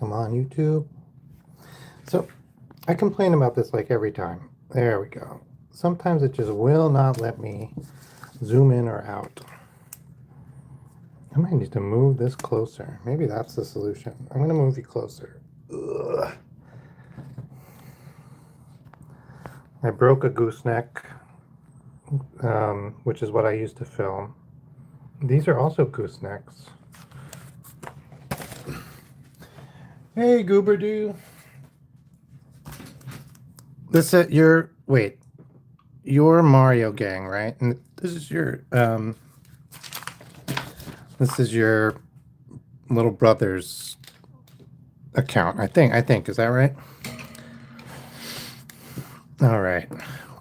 Come on, YouTube. So I complain about this like every time. There we go. Sometimes it just will not let me zoom in or out. I might need to move this closer. Maybe that's the solution. I'm going to move you closer. Ugh. I broke a gooseneck, which is what I used to film. These are also goosenecks. Hey, Gooberdoo. This is your wait. Your Mario gang, right? And this is your little brother's account. I think. Is that right? All right.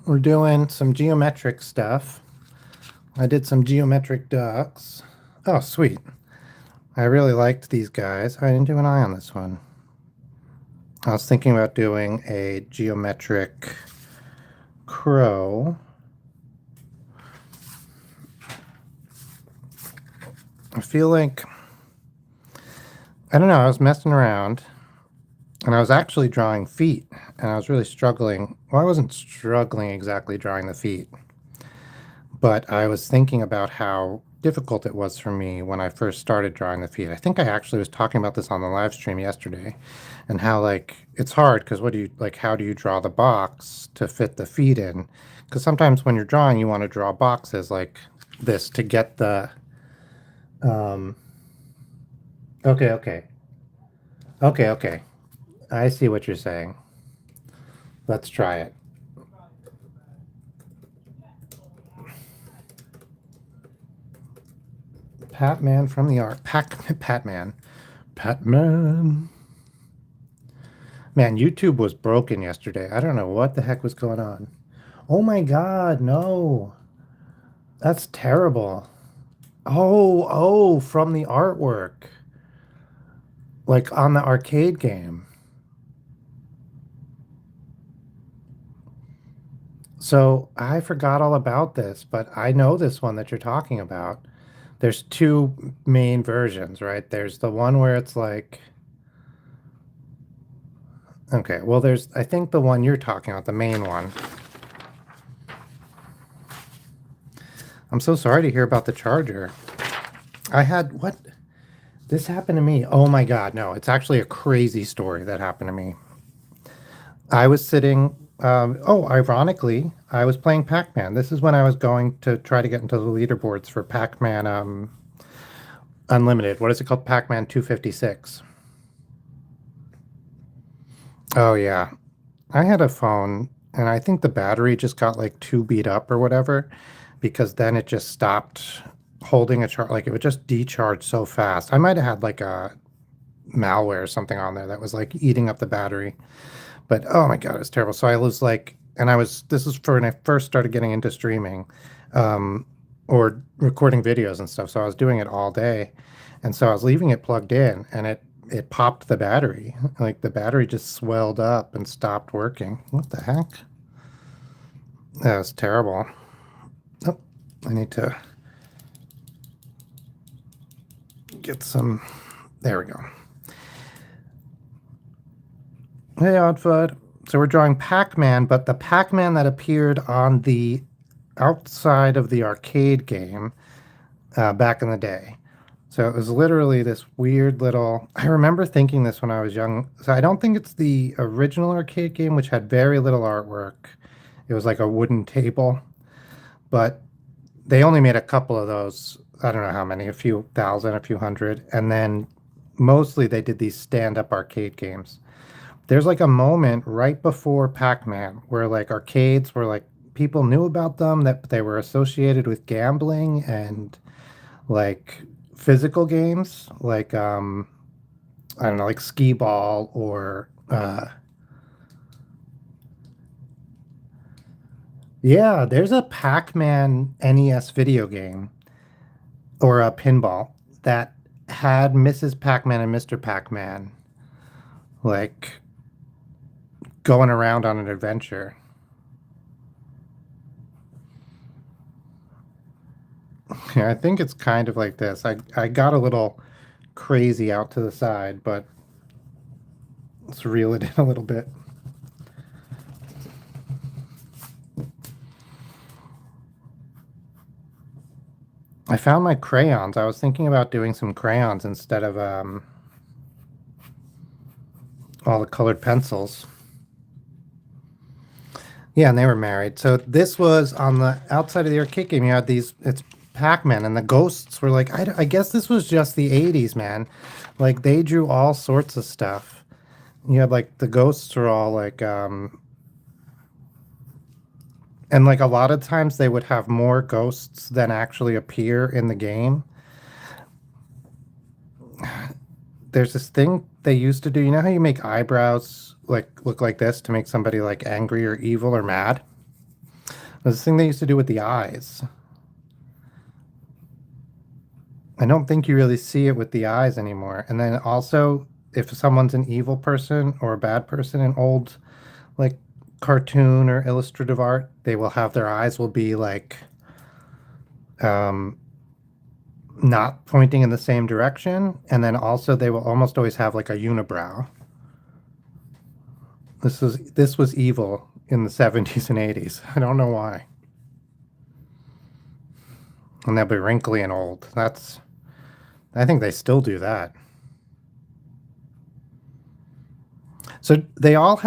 We're doing some geometric stuff. I did some geometric ducks. Oh, sweet. I really liked these guys. I didn't do an eye on this one. I was thinking about doing a geometric crow. I feel like, I don't know, I was messing around and I was actually drawing feet and I was really struggling. Well, I wasn't struggling exactly drawing the feet, but I was thinking about how difficult it was for me when I first started drawing the feet. I think I actually was talking about this on the live stream yesterday and how like it's hard because what do you like how do you draw the box to fit the feet in? Because sometimes when you're drawing you want to draw boxes like this to get the um okay. Okay. I see what you're saying. Let's try it. Patman from the art. Patman. Patman. Man, YouTube was broken yesterday. I don't know what the heck was going on. Oh my God, no. That's terrible. Oh, from the artwork. Like on the arcade game. So I forgot all about this, but I know this one that you're talking about. There's two main versions, right? There's the one where it's like, okay, well, I think the one you're talking about, the main one. I'm so sorry to hear about the charger. What? This happened to me. Oh my God, no, it's actually a crazy story that happened to me. I was sitting, ironically, I was playing Pac-Man. This is when I was going to try to get into the leaderboards for Pac-Man Unlimited. What is it called? Pac-Man 256. Oh, yeah. I had a phone, and I think the battery just got like too beat up or whatever, because then it just stopped holding a charge. Like it would just decharge so fast. I might have had like a malware or something on there that was like eating up the battery. But oh my God, it's terrible. So I was like, this is for when I first started getting into streaming, or recording videos and stuff. So I was doing it all day. And so I was leaving it plugged in and it popped the battery. Like the battery just swelled up and stopped working. What the heck? That was terrible. Oh, I need to get some. There we go. Hey, Oddfud. So we're drawing Pac-Man, but the Pac-Man that appeared on the outside of the arcade game back in the day. So it was literally this weird little. I remember thinking this when I was young. So I don't think it's the original arcade game, which had very little artwork. It was like a wooden table, but they only made a couple of those. I don't know how many, a few thousand, a few hundred. And then mostly they did these stand-up arcade games. There's like a moment right before Pac-Man where like arcades were like people knew about them, that they were associated with gambling and like physical games like I don't know, like skee ball or yeah, there's a Pac-Man NES video game or a pinball that had Mrs. Pac-Man and Mr. Pac-Man like going around on an adventure. Yeah, I think it's kind of like this. I got a little crazy out to the side, but Let's reel it in a little bit. I found my crayons. I was thinking about doing some crayons instead of all the colored pencils. Yeah, and they were married. So this was on the outside of the arcade game. You had these, it's Pac-Man, and the ghosts were like, I guess this was just the 80s, man. Like, they drew all sorts of stuff. You had, like, the ghosts were all, like, and, like, a lot of times they would have more ghosts than actually appear in the game. There's this thing they used to do. You know how you make eyebrows, like, look like this to make somebody, like, angry or evil or mad? There's this thing they used to do with the eyes. I don't think you really see it with the eyes anymore. And then also, if someone's an evil person or a bad person in old, like, cartoon or illustrative art, they will have their eyes will be like um, not pointing in the same direction, and then also they will almost always have like a unibrow. This was evil in the 70s and 80s. I don't know why. And they'll be wrinkly and old. I think they still do that. So they all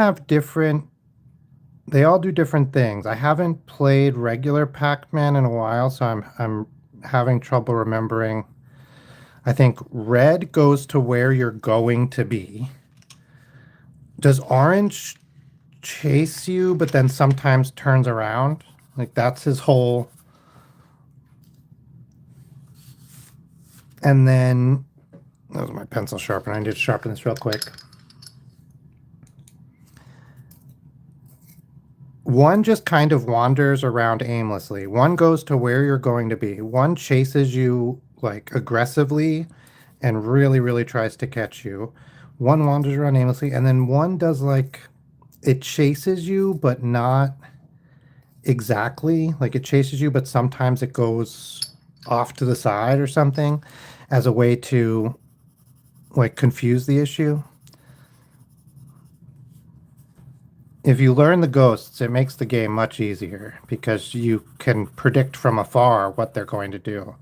do different things. I haven't played regular Pac-Man in a while, so I'm having trouble remembering. I think red goes to where you're going to be. Does orange chase you, but then sometimes turns around? Like that's his whole. And then that was my pencil sharpener. I need to sharpen this real quick. One just kind of wanders around aimlessly. One goes to where you're going to be. One chases you like aggressively and really, really tries to catch you. One wanders around aimlessly, and then one does like it chases you, but not exactly. Like it chases you, but sometimes it goes off to the side or something as a way to like confuse the issue. If you learn the ghosts, it makes the game much easier because you can predict from afar what they're going to do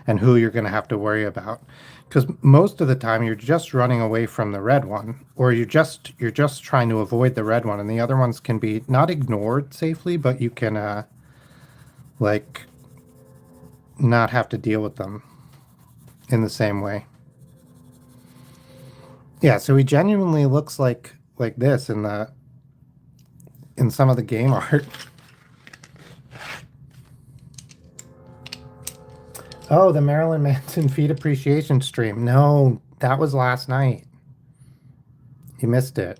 and who you're going to have to worry about. Because most of the time you're just running away from the red one, or you're just trying to avoid the red one, and the other ones can be not ignored safely, but you can like not have to deal with them in the same way. Yeah, so he genuinely looks like this in some of the game art. Oh, the Marilyn Manson feed appreciation stream. No, that was last night. You missed it.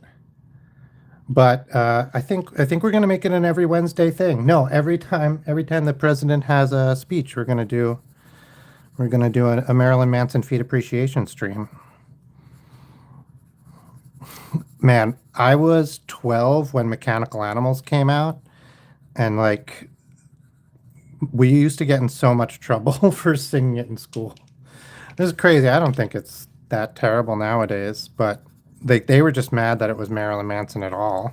But I think we're gonna make it an every Wednesday thing. No, every time the president has a speech, we're gonna do a Marilyn Manson feed appreciation stream. Man, I was 12 when Mechanical Animals came out, and like we used to get in so much trouble for singing it in school. This is crazy. I don't think it's that terrible nowadays, but they were just mad that it was Marilyn Manson at all.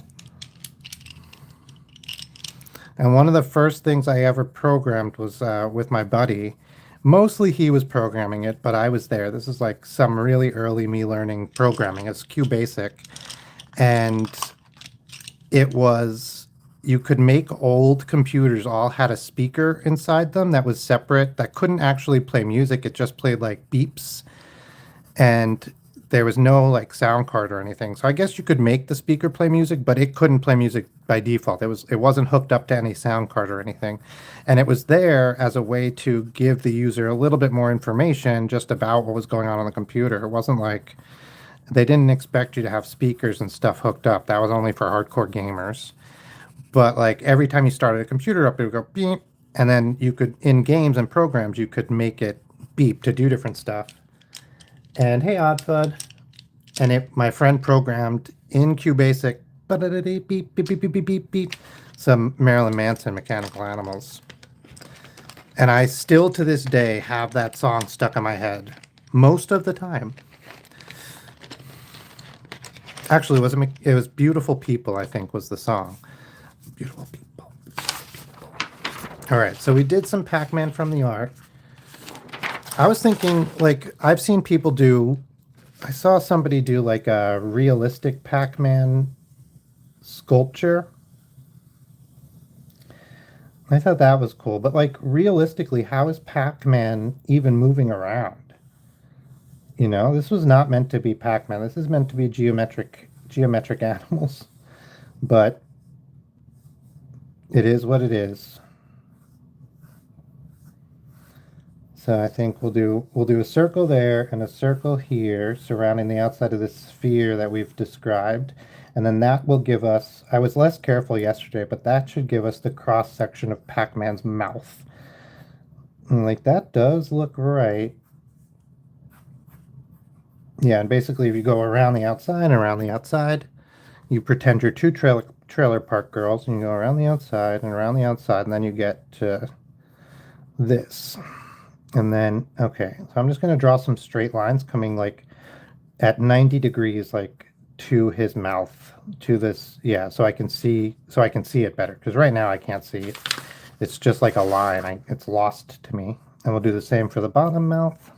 And one of the first things I ever programmed was with my buddy. Mostly he was programming it, but I was there. This is like some really early me learning programming. It's QBasic. And it was, you could make old computers all had a speaker inside them that was separate, that couldn't actually play music. It just played like beeps. And there was no like sound card or anything. So I guess you could make the speaker play music, but it couldn't play music by default. It wasn't hooked up to any sound card or anything. And it was there as a way to give the user a little bit more information just about what was going on the computer. It wasn't like they didn't expect you to have speakers and stuff hooked up. That was only for hardcore gamers. But like every time you started a computer up, it would go beep, and then you could in games and programs you could make it beep to do different stuff. And hey, Oddfud. And my friend programmed in QBasic beep, beep, beep, beep, beep, beep, beep, some Marilyn Manson Mechanical Animals. And I still to this day have that song stuck in my head most of the time. Actually, it was Beautiful People, I think, was the song. Beautiful People. All right, so we did some Pac-Man from the art. I was thinking, like, I've seen people do, I saw somebody do like a realistic Pac-Man sculpture. I thought that was cool, but like realistically, how is Pac-Man even moving around? You know, this was not meant to be Pac-Man. This is meant to be geometric animals, but it is what it is. So I think we'll do a circle there and a circle here surrounding the outside of this sphere that we've described. And then that will give us, I was less careful yesterday, but that should give us the cross section of Pac-Man's mouth. And like that does look right. Yeah, and basically if you go around the outside and around the outside, you pretend you're two trailer park girls and you go around the outside and around the outside and then you get to this. And then, okay, so I'm just going to draw some straight lines coming like at 90 degrees, like to his mouth, to this. Yeah, so I can see it better. Because right now I can't see it. It's just like a line. It's lost to me. And we'll do the same for the bottom mouth.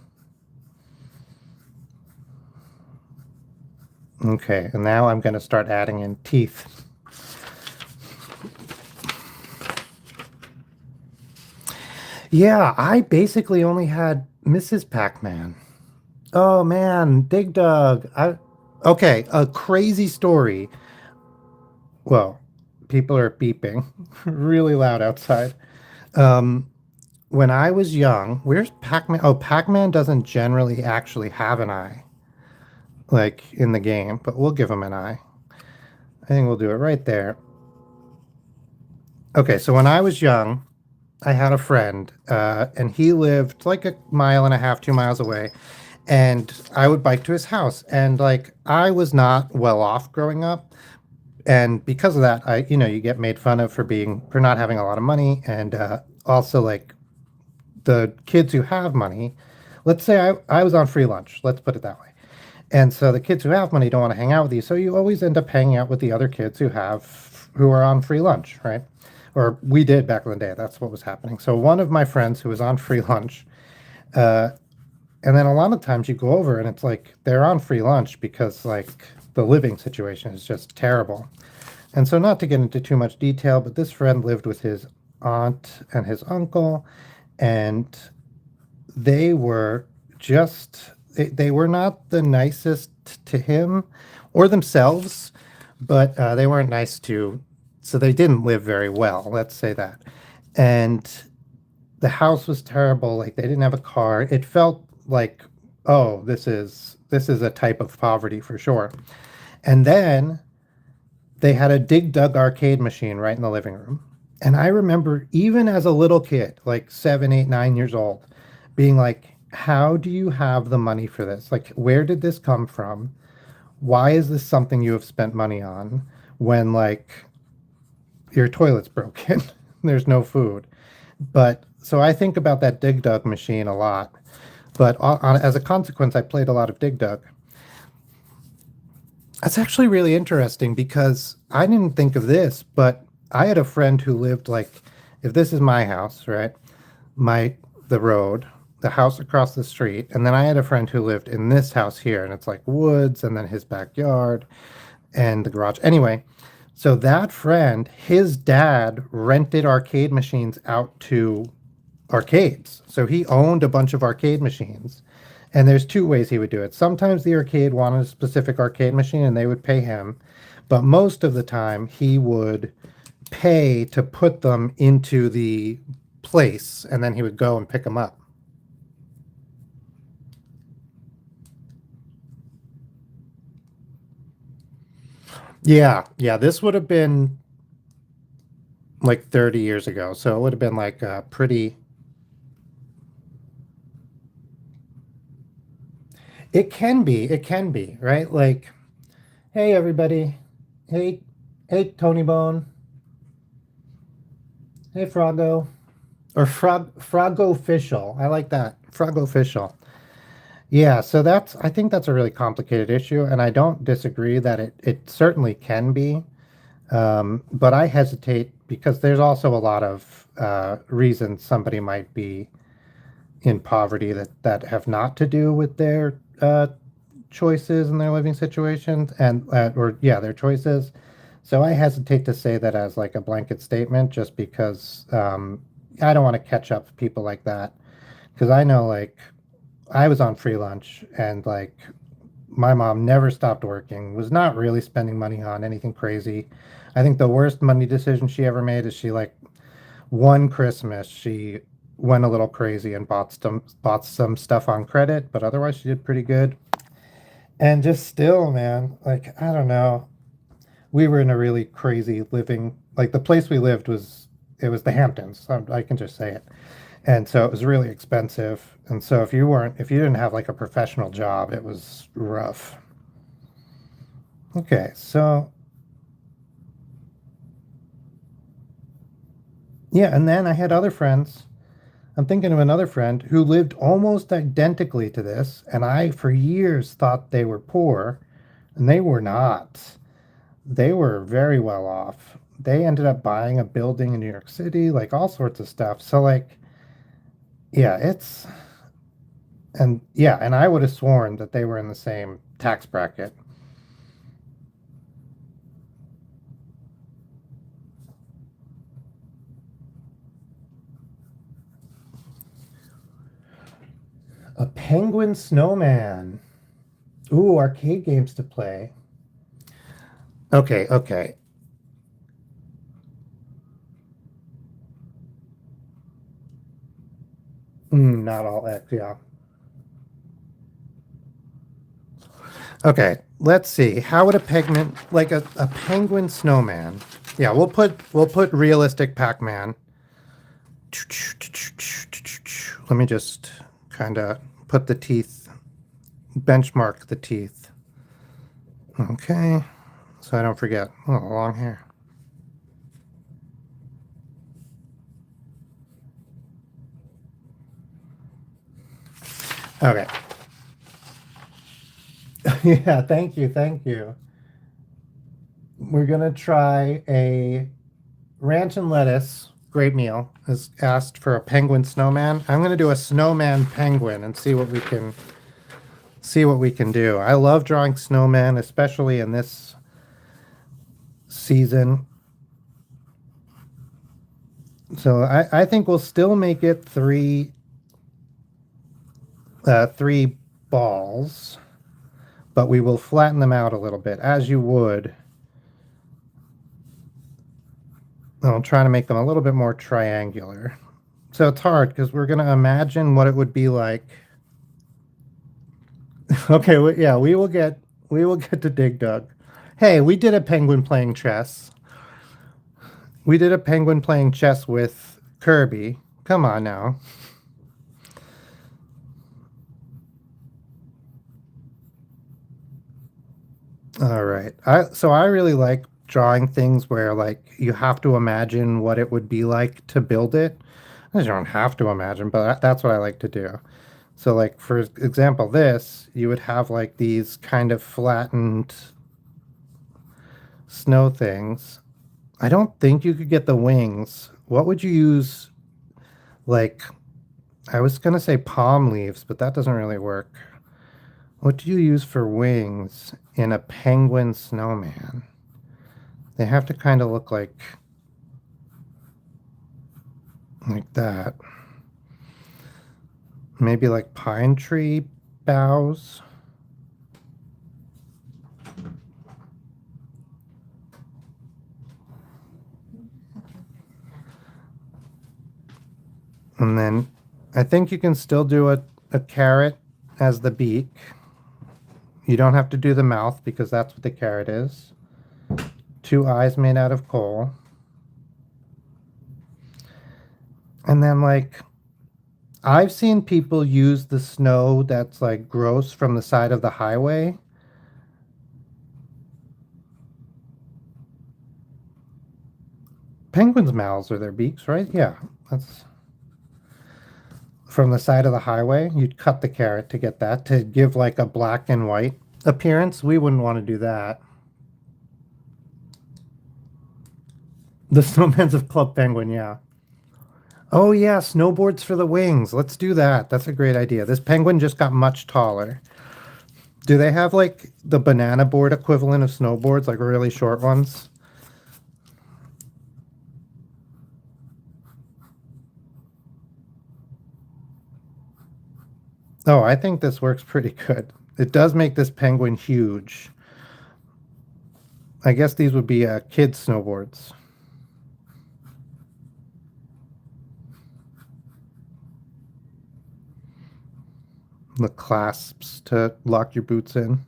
Okay, and now I'm going to start adding in teeth. Yeah, I basically only had Mrs. Pac-Man. Oh man, Dig Dug. Okay, a crazy story. Well, people are beeping really loud outside. Um, when I was young, where's Pac-Man? Oh, Pac-Man doesn't generally actually have an eye, like in the game, but we'll give him an eye. I think we'll do it right there. Okay, so when I was young, I had a friend, and he lived like a mile and a half, 2 miles away. And I would bike to his house. And like, I was not well off growing up. And because of that, you get made fun of for not having a lot of money. And also, like, the kids who have money, let's say I was on free lunch, let's put it that way. And so the kids who have money don't want to hang out with you. So you always end up hanging out with the other kids who are on free lunch, right? Or we did back in the day. That's what was happening. So one of my friends who was on free lunch, uh, and then a lot of times you go over and it's like they're on free lunch because like the living situation is just terrible. And so not to get into too much detail, but this friend lived with his aunt and his uncle, and they were they were not the nicest to him or themselves, but they weren't nice to, so they didn't live very well, let's say that. And the house was terrible. Like they didn't have a car. It felt like, oh, this is a type of poverty for sure. And then they had a Dig Dug arcade machine right in the living room. And I remember even as a little kid, like 7, 8, 9 years old, being like, how do you have the money for this? Like, where did this come from? Why is this something you have spent money on when like your toilet's broken? There's no food. But so I think about that Dig Dug machine a lot. But as a consequence, I played a lot of Dig Dug. That's actually really interesting because I didn't think of this, but I had a friend who lived like, if this is my house, right? My the road, the house across the street, and then I had a friend who lived in this house here, and it's like woods, and then his backyard and the garage. Anyway, so that friend, his dad rented arcade machines out to arcades. So he owned a bunch of arcade machines. And there's two ways he would do it. Sometimes the arcade wanted a specific arcade machine and they would pay him. But most of the time he would pay to put them into the place and then he would go and pick them up. Yeah, yeah, this would have been like 30 years ago. So it would have been like pretty. It can be, right? Like, hey, everybody. Hey, hey, Tony Bone. Hey, Froggo. Or Frog Official. I like that. Frog Official. Yeah, so I think that's a really complicated issue, and I don't disagree that it certainly can be. But I hesitate because there's also a lot of reasons somebody might be in poverty that have not to do with their choices in their living situations and or yeah, their choices. So I hesitate to say that as like a blanket statement, just because I don't want to catch up people like that. Because I know like I was on free lunch and like my mom never stopped working, was not really spending money on anything crazy. I think the worst money decision she ever made is she like one Christmas she went a little crazy and bought some stuff on credit, but otherwise she did pretty good. And just still, man, like I don't know. We were in a really crazy living like the place we lived was it was the Hamptons. I can just say it. And so it was really expensive. And so if you didn't have like a professional job, it was rough. Okay, so yeah, and then I had other friends. I'm thinking of another friend who lived almost identically to this, and I for years thought they were poor, and they were not. They were very well off. They ended up buying a building in New York City, like all sorts of stuff. So like, yeah, and I would have sworn that they were in the same tax bracket. A penguin snowman. Ooh, arcade games to play. Okay, okay. Not all X, yeah. Okay, let's see. How would a penguin like a penguin snowman? Yeah, we'll put realistic Pac-Man. Let me just kind of put the teeth, benchmark the teeth. Okay, so I don't forget. Oh, long hair. Okay. Yeah, thank you, thank you. We're gonna try a ranch and lettuce great meal. Has asked for a penguin snowman. I'm gonna do a snowman penguin and see what we can do. I love drawing snowmen, especially in this season. So I think we'll still make it three balls, but we will flatten them out a little bit, as you would. I'll try to make them a little bit more triangular. So it's hard because we're gonna imagine what it would be like. Okay, yeah, we will get to Dig Dug. Hey, we did a penguin playing chess. We did a penguin playing chess with Kirby. Come on now. All right. I really like drawing things where like you have to imagine what it would be like to build it. You don't have to imagine, but that's what I like to do. So like for example, this, you would have like these kind of flattened snow things. I don't think you could get the wings. What would you use? Like I was gonna say palm leaves, but that doesn't really work. What do you use for wings in a penguin snowman? They have to kind of look like that. Maybe like pine tree boughs. And then I think you can still do a carrot as the beak. You don't have to do the mouth because that's what the carrot is. Two eyes made out of coal. And then like I've seen people use the snow that's like gross from the side of the highway. Penguins' mouths are their beaks, right? Yeah. That's from the side of the highway. You'd cut the carrot to get that, to give like a black and white appearance. We wouldn't want to do that. The Snowman's of Club Penguin, yeah. Oh yeah, snowboards for the wings. Let's do that. That's a great idea. This penguin just got much taller. Do they have like the banana board equivalent of snowboards, like really short ones? Oh, I think this works pretty good. It does make this penguin huge. I guess these would be kids' snowboards. The clasps to lock your boots in.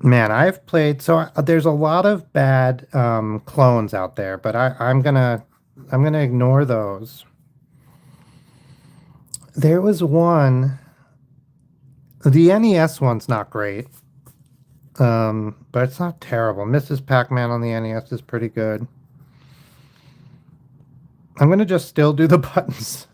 Man, I've played so there's a lot of bad clones out there, but I'm gonna ignore those. There was one, the NES one's not great, but it's not terrible. Mrs. Pac-Man on the NES is pretty good. I'm gonna just still do the buttons.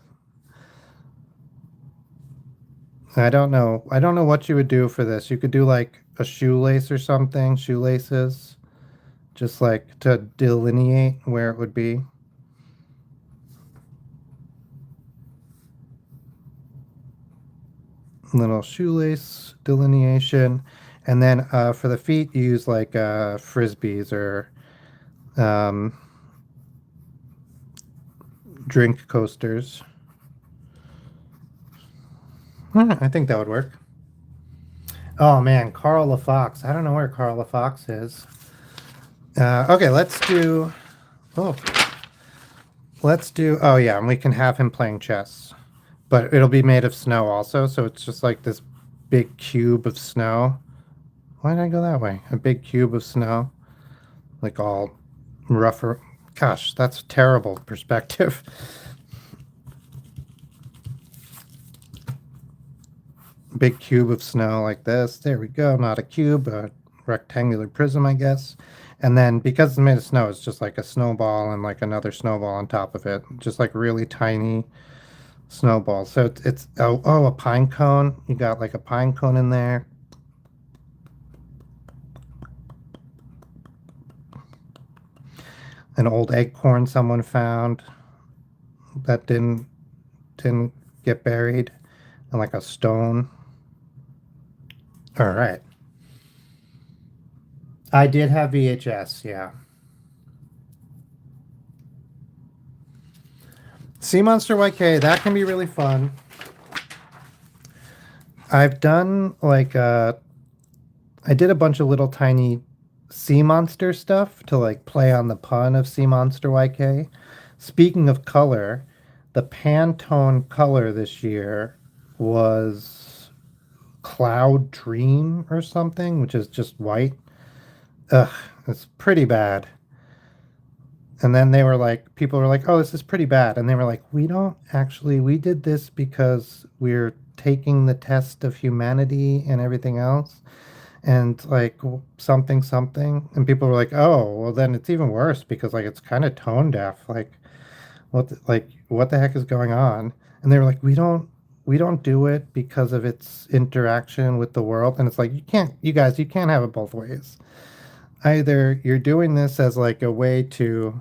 I don't know. I don't know what you would do for this. You could do like a shoelace or something, shoelaces, just like to delineate where it would be. Little shoelace delineation. And then for the feet, you use like frisbees or um, drink coasters. I think that would work. Oh man, Carl LaFox. I don't know where Carl LaFox is. Okay, let's do. Oh, let's do. Oh yeah, and we can have him playing chess, but it'll be made of snow also. So it's just like this big cube of snow. Why did I go that way? A big cube of snow, like all rougher. Gosh, that's terrible perspective. Big cube of snow like this. There we go. Not a cube, a rectangular prism, I guess. And then because it's made of snow, it's just like a snowball and like another snowball on top of it. Just like really tiny snowballs. So it's a pine cone. You got like a pine cone in there. An old acorn someone found that didn't get buried, and like a stone. All right. I did have VHS, yeah. CMonsterYK, that can be really fun. I've done like I did a bunch of little tiny sea monster stuff to like play on the pun of CMonsterYK. Speaking of color, the Pantone color this year was Cloud Dream or something, which is just white. Ugh, it's pretty bad. And then they were like, people were like, oh, this is pretty bad. And they were like, we don't actually, we did this because we're taking the test of humanity and everything else. And like something, something. And people were like, oh, well, then it's even worse because like it's kind of tone deaf. Like, what the heck is going on? And they were like, we don't do it because of its interaction with the world. And it's like, you guys, you can't have it both ways. Either you're doing this as like a way to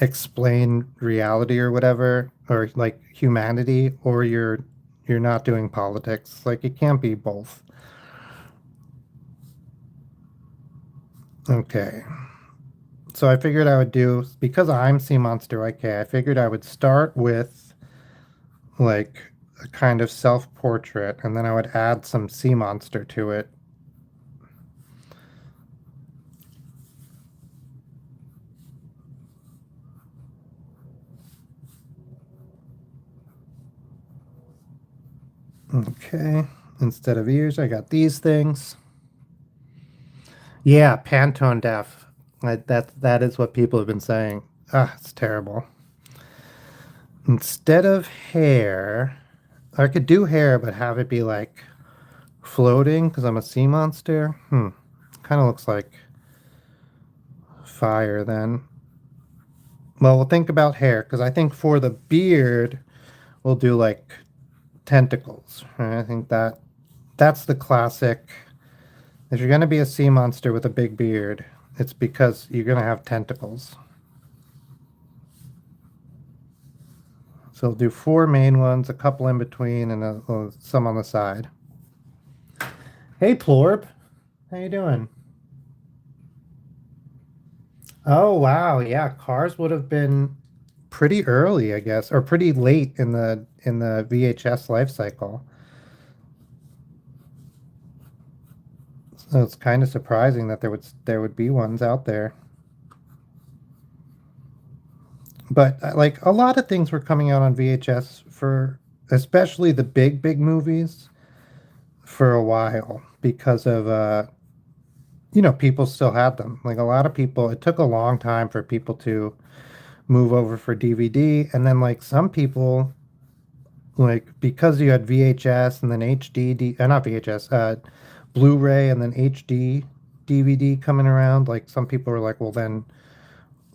explain reality or whatever, or like humanity, or you're not doing politics. Like it can't be both. Okay. So I figured I would do, because I'm Sea Monster IK, I figured I would start with like a kind of self-portrait, and then I would add some sea monster to it. Okay. Instead of ears, I got these things. Yeah, Pantone deaf. That is what people have been saying. Ah, it's terrible. Instead of hair, I could do hair, but have it be like floating because I'm a sea monster. Kind of looks like fire then. Well, we'll think about hair because I think for the beard, we'll do like tentacles. Right? I think that's the classic. If you're going to be a sea monster with a big beard, it's because you're going to have tentacles. So we'll do four main ones, a couple in between, and some on the side. Hey, Plorb. How you doing? Oh, wow. Yeah, cars would have been pretty early, I guess, or pretty late in the VHS life cycle. So it's kind of surprising that there would be ones out there. But like a lot of things were coming out on VHS for especially the big movies for a while because of people still had them. Like a lot of people, it took a long time for people to move over for DVD, and then like some people like because you had VHS and then not VHS, Blu-ray and then HD DVD coming around, like some people were like, well then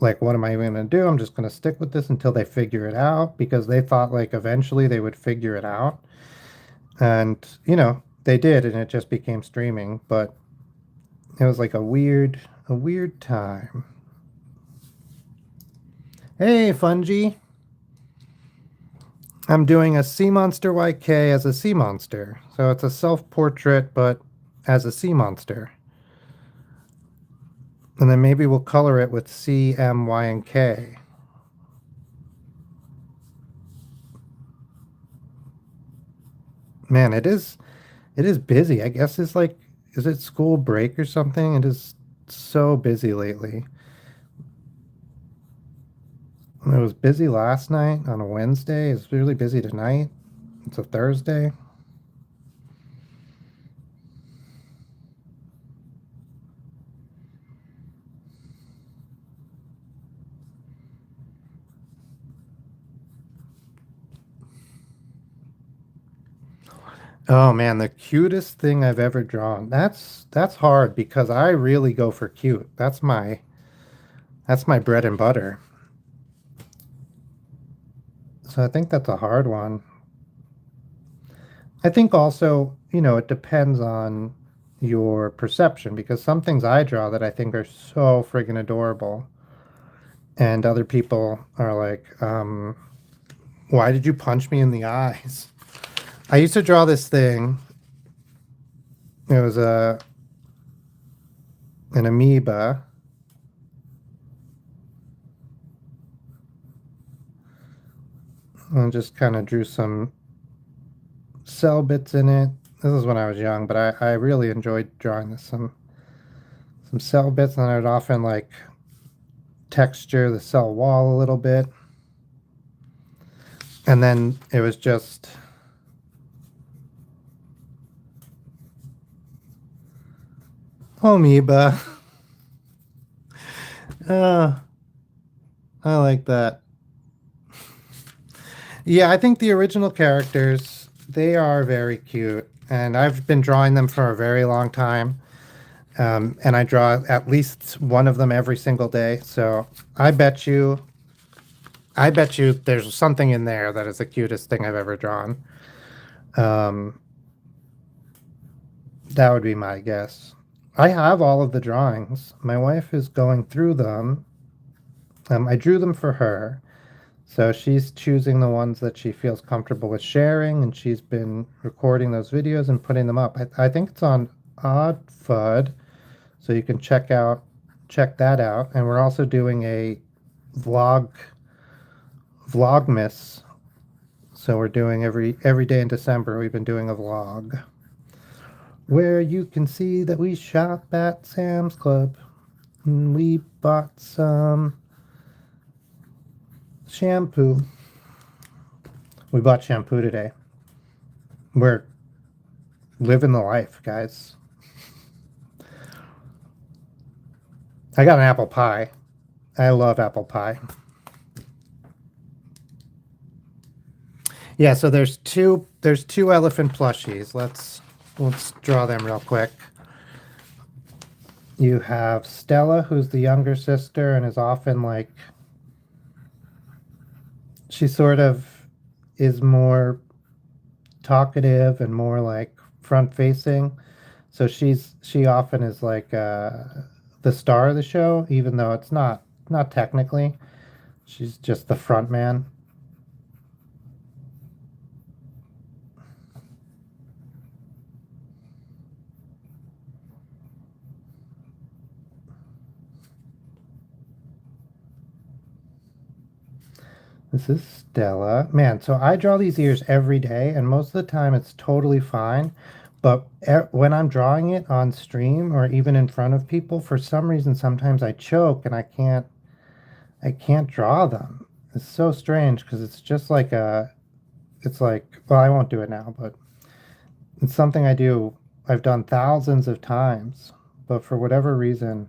like what am I even going to do? I'm just going to stick with this until they figure it out because they thought like eventually they would figure it out. And they did and it just became streaming, but it was like a weird time. Hey, Fungi. I'm doing a CMonsterYK as a sea monster. So it's a self-portrait, but as a sea monster. And then maybe we'll color it with C, M, Y, and K. Man, it is busy. I guess it's like, is it school break or something? It is so busy lately. It was busy last night on a Wednesday. It's really busy tonight. It's a Thursday. Oh man, the cutest thing I've ever drawn. That's hard because I really go for cute. That's my bread and butter. So I think that's a hard one. I think also, it depends on your perception because some things I draw that I think are so friggin' adorable, and other people are like, why did you punch me in the eyes? I used to draw this thing. It was an amoeba. And just kind of drew some cell bits in it. This is when I was young, but I really enjoyed drawing this some cell bits, and I would often like texture the cell wall a little bit. And then it was just amoeba. Uh, I like that. Yeah, I think the original characters, they are very cute, and I've been drawing them for a very long time. And I draw at least one of them every single day. So I bet you, I bet you there's something in there that is the cutest thing I've ever drawn. Um, that would be my guess. I have all of the drawings. My wife is going through them. I drew them for her. So she's choosing the ones that she feels comfortable with sharing, and she's been recording those videos and putting them up. I think it's on OddFud, so you can check that out. And we're also doing a vlogmas. So we're doing every day in December. We've been doing a vlog where you can see that we shop at Sam's Club. And we bought some shampoo. We bought shampoo today. We're living the life, guys. I got an apple pie. I love apple pie. Yeah, so there's two elephant plushies. Let's draw them real quick. You have Stella, who's the younger sister and is often like she sort of is more talkative and more like front facing. So she often is like the star of the show, even though it's not technically. She's just the front man. This is Stella. Man, so I draw these ears every day, and most of the time it's totally fine. But when I'm drawing it on stream or even in front of people, for some reason, sometimes I choke and I can't draw them. It's so strange because it's just like it's like, well, I won't do it now, but it's something I've done thousands of times. But for whatever reason,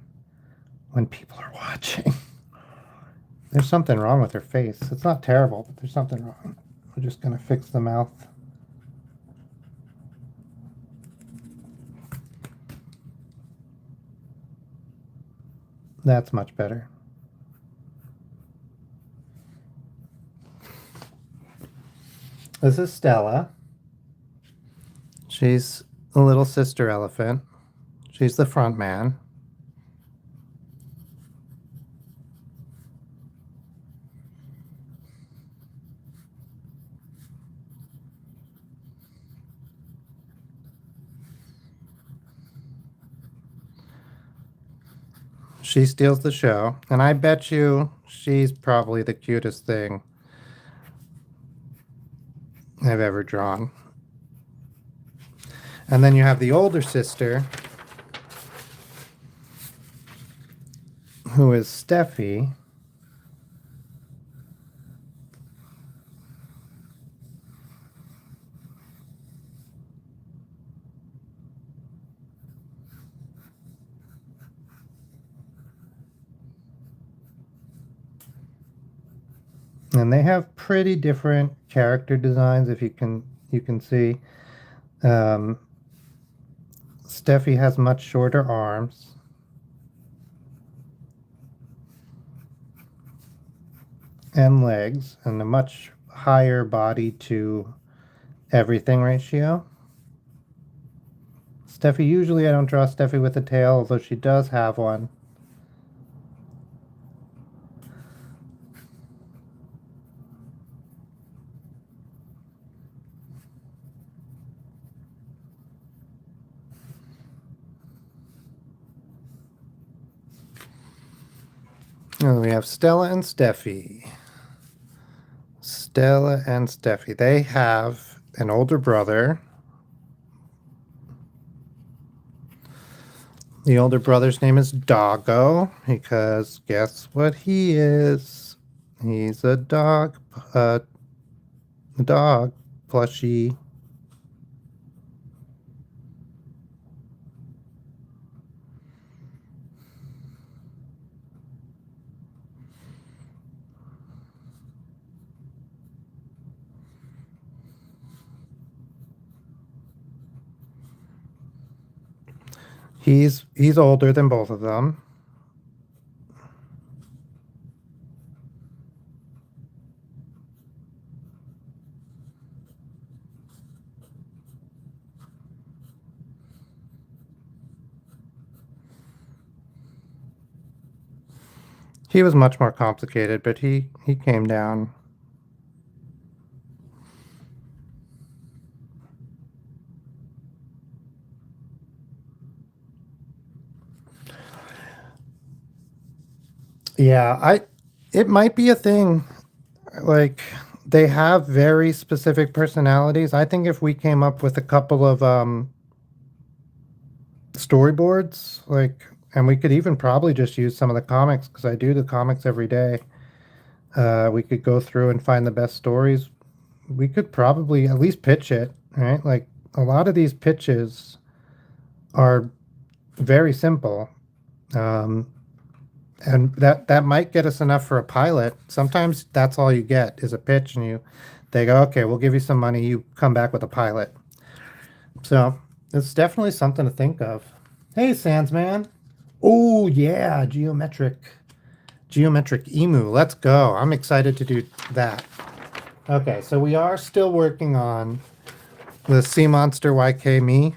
when people are watching, there's something wrong with her face. It's not terrible, but there's something wrong. We're just going to fix the mouth. That's much better. This is Stella. She's a little sister elephant. She's the front man. She steals the show, and I bet you she's probably the cutest thing I've ever drawn. And then you have the older sister, who is Steffi. And they have pretty different character designs, if you can see. Um, Steffi has much shorter arms. And legs, and a much higher body to everything ratio. Steffi, usually I don't draw Steffi with a tail, although she does have one. And we have Stella and Steffi. Stella and Steffi. They have an older brother. The older brother's name is Doggo, because guess what he is? He's a dog plushie. He's older than both of them. He was much more complicated, but he came down. Yeah, it might be a thing. Like they have very specific personalities. I think if we came up with a couple of storyboards, like, and we could even probably just use some of the comics because I do the comics every day. We could go through and find the best stories. We could probably at least pitch it, right? Like a lot of these pitches are very simple. Um, and that might get us enough for a pilot. Sometimes that's all you get is a pitch, and They go, okay, we'll give you some money. You come back with a pilot. So it's definitely something to think of. Hey, Sandsman. Oh, yeah, geometric emu. Let's go. I'm excited to do that. Okay, so we are still working on the CMonsterYK me,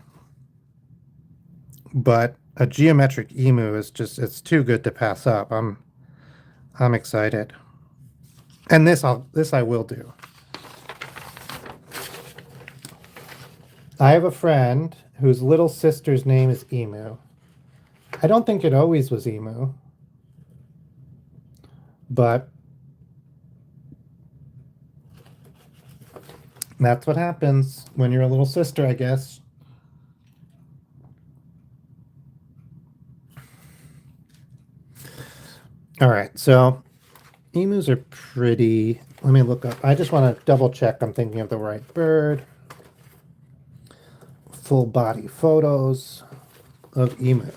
but a geometric emu is just, it's too good to pass up. I'm excited. And this I will do. I have a friend whose little sister's name is Emu. I don't think it always was Emu, but that's what happens when you're a little sister, I guess. All right, so emus are pretty. Let me look up. I just want to double check I'm thinking of the right bird. Full body photos of emu.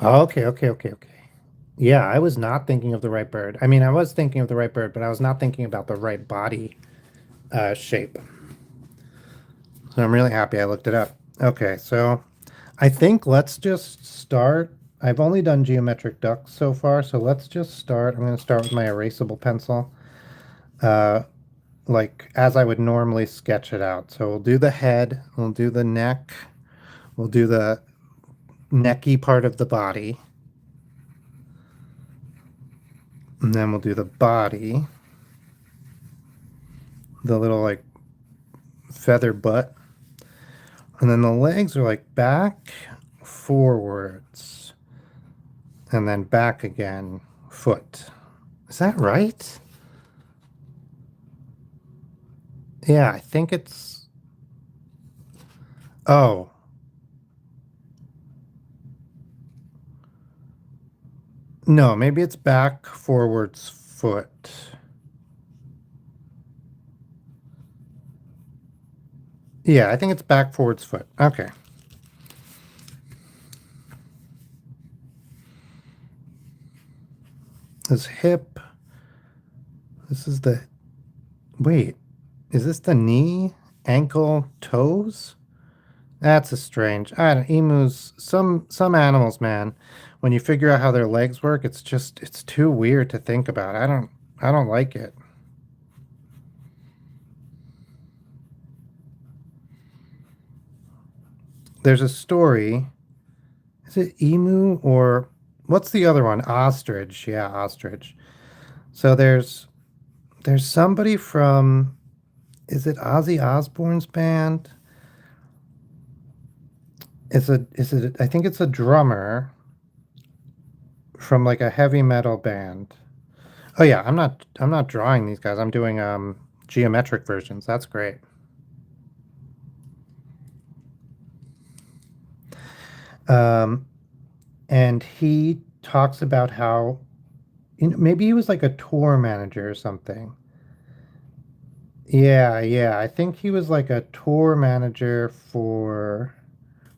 Okay. Yeah, I was not thinking of the right bird. I mean, I was thinking of the right bird, but I was not thinking about the right body shape. So I'm really happy I looked it up. Okay, so I think let's just start. I've only done geometric ducks so far, so let's just start. I'm going to start with my erasable pencil, like as I would normally sketch it out. So we'll do the head, we'll do the neck, we'll do the necky part of the body, and then we'll do the body, the little like feather butt, and then the legs are like back, forwards, and then back again, foot. Is that right? Yeah, I think it's. Oh. No, maybe it's back, forwards, foot. Yeah, I think it's back, forwards, foot. Okay. This hip. This is the. Wait, is this the knee, ankle, toes? That's a strange. I don't. Emus. Some animals, man. When you figure out how their legs work, it's too weird to think about. I don't like it. There's a story. Is it emu or what's the other one? Ostrich. Yeah, ostrich. So there's somebody from, is it Ozzy Osbourne's band? I think it's a drummer from like a heavy metal band. Oh yeah, I'm not drawing these guys. I'm doing geometric versions. That's great. Um and he talks about how, maybe he was like a tour manager or something. Yeah, I think he was like a tour manager for,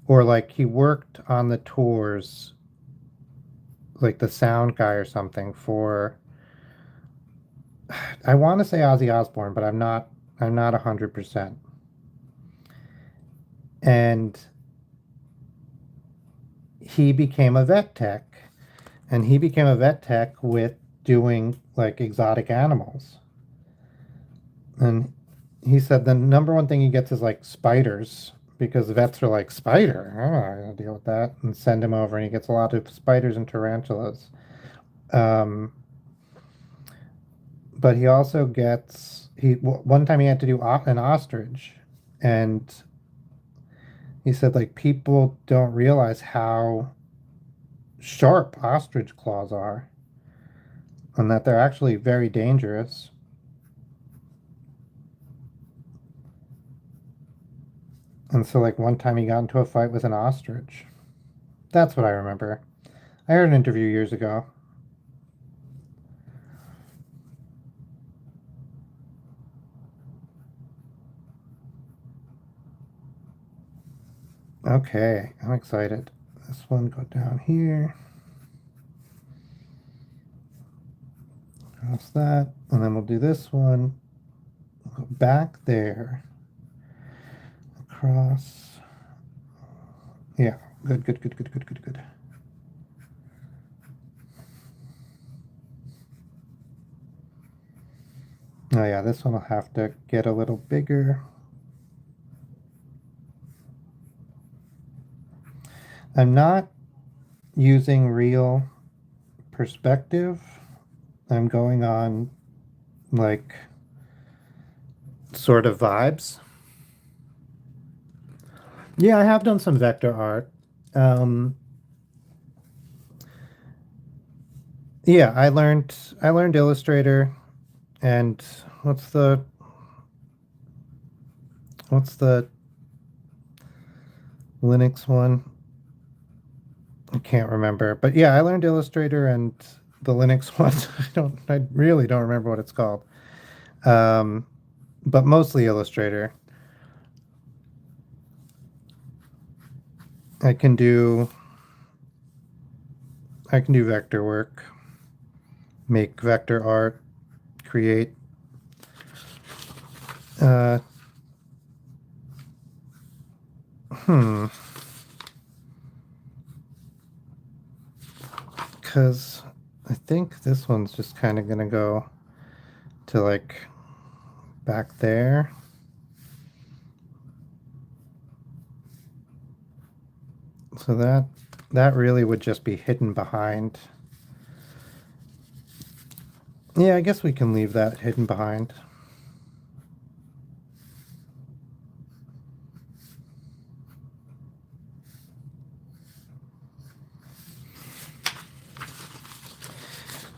or like he worked on the tours, like the sound guy or something for, I want to say Ozzy Osbourne, but I'm not 100%. And he became a vet tech, and he became a vet tech with doing like exotic animals. And he said the number one thing he gets is like spiders, because the vets are like, spider, I'm not gonna deal with that, and send him over, and he gets a lot of spiders and tarantulas. Um, but he also gets, one time he had to do an ostrich, and he said like people don't realize how sharp ostrich claws are, and that they're actually very dangerous. And so like one time he got into a fight with an ostrich. That's what I remember. I heard an interview years ago. Okay, I'm excited. This one go down here. Across that, and then we'll do this one back there. Across. Yeah, good, good, good, good, good, good, good. Oh yeah, this one will have to get a little bigger. I'm not using real perspective. I'm going on like sort of vibes. Yeah, I have done some vector art. Um, yeah, I learned Illustrator and what's the Linux one? I can't remember. But yeah, I learned Illustrator and the Linux one. I really don't remember what it's called. Um, but mostly Illustrator. I can do I can do vector work, make vector art, create uh hmm because I think this one's just kind of gonna go to like back there. So that really would just be hidden behind. Yeah, I guess we can leave that hidden behind.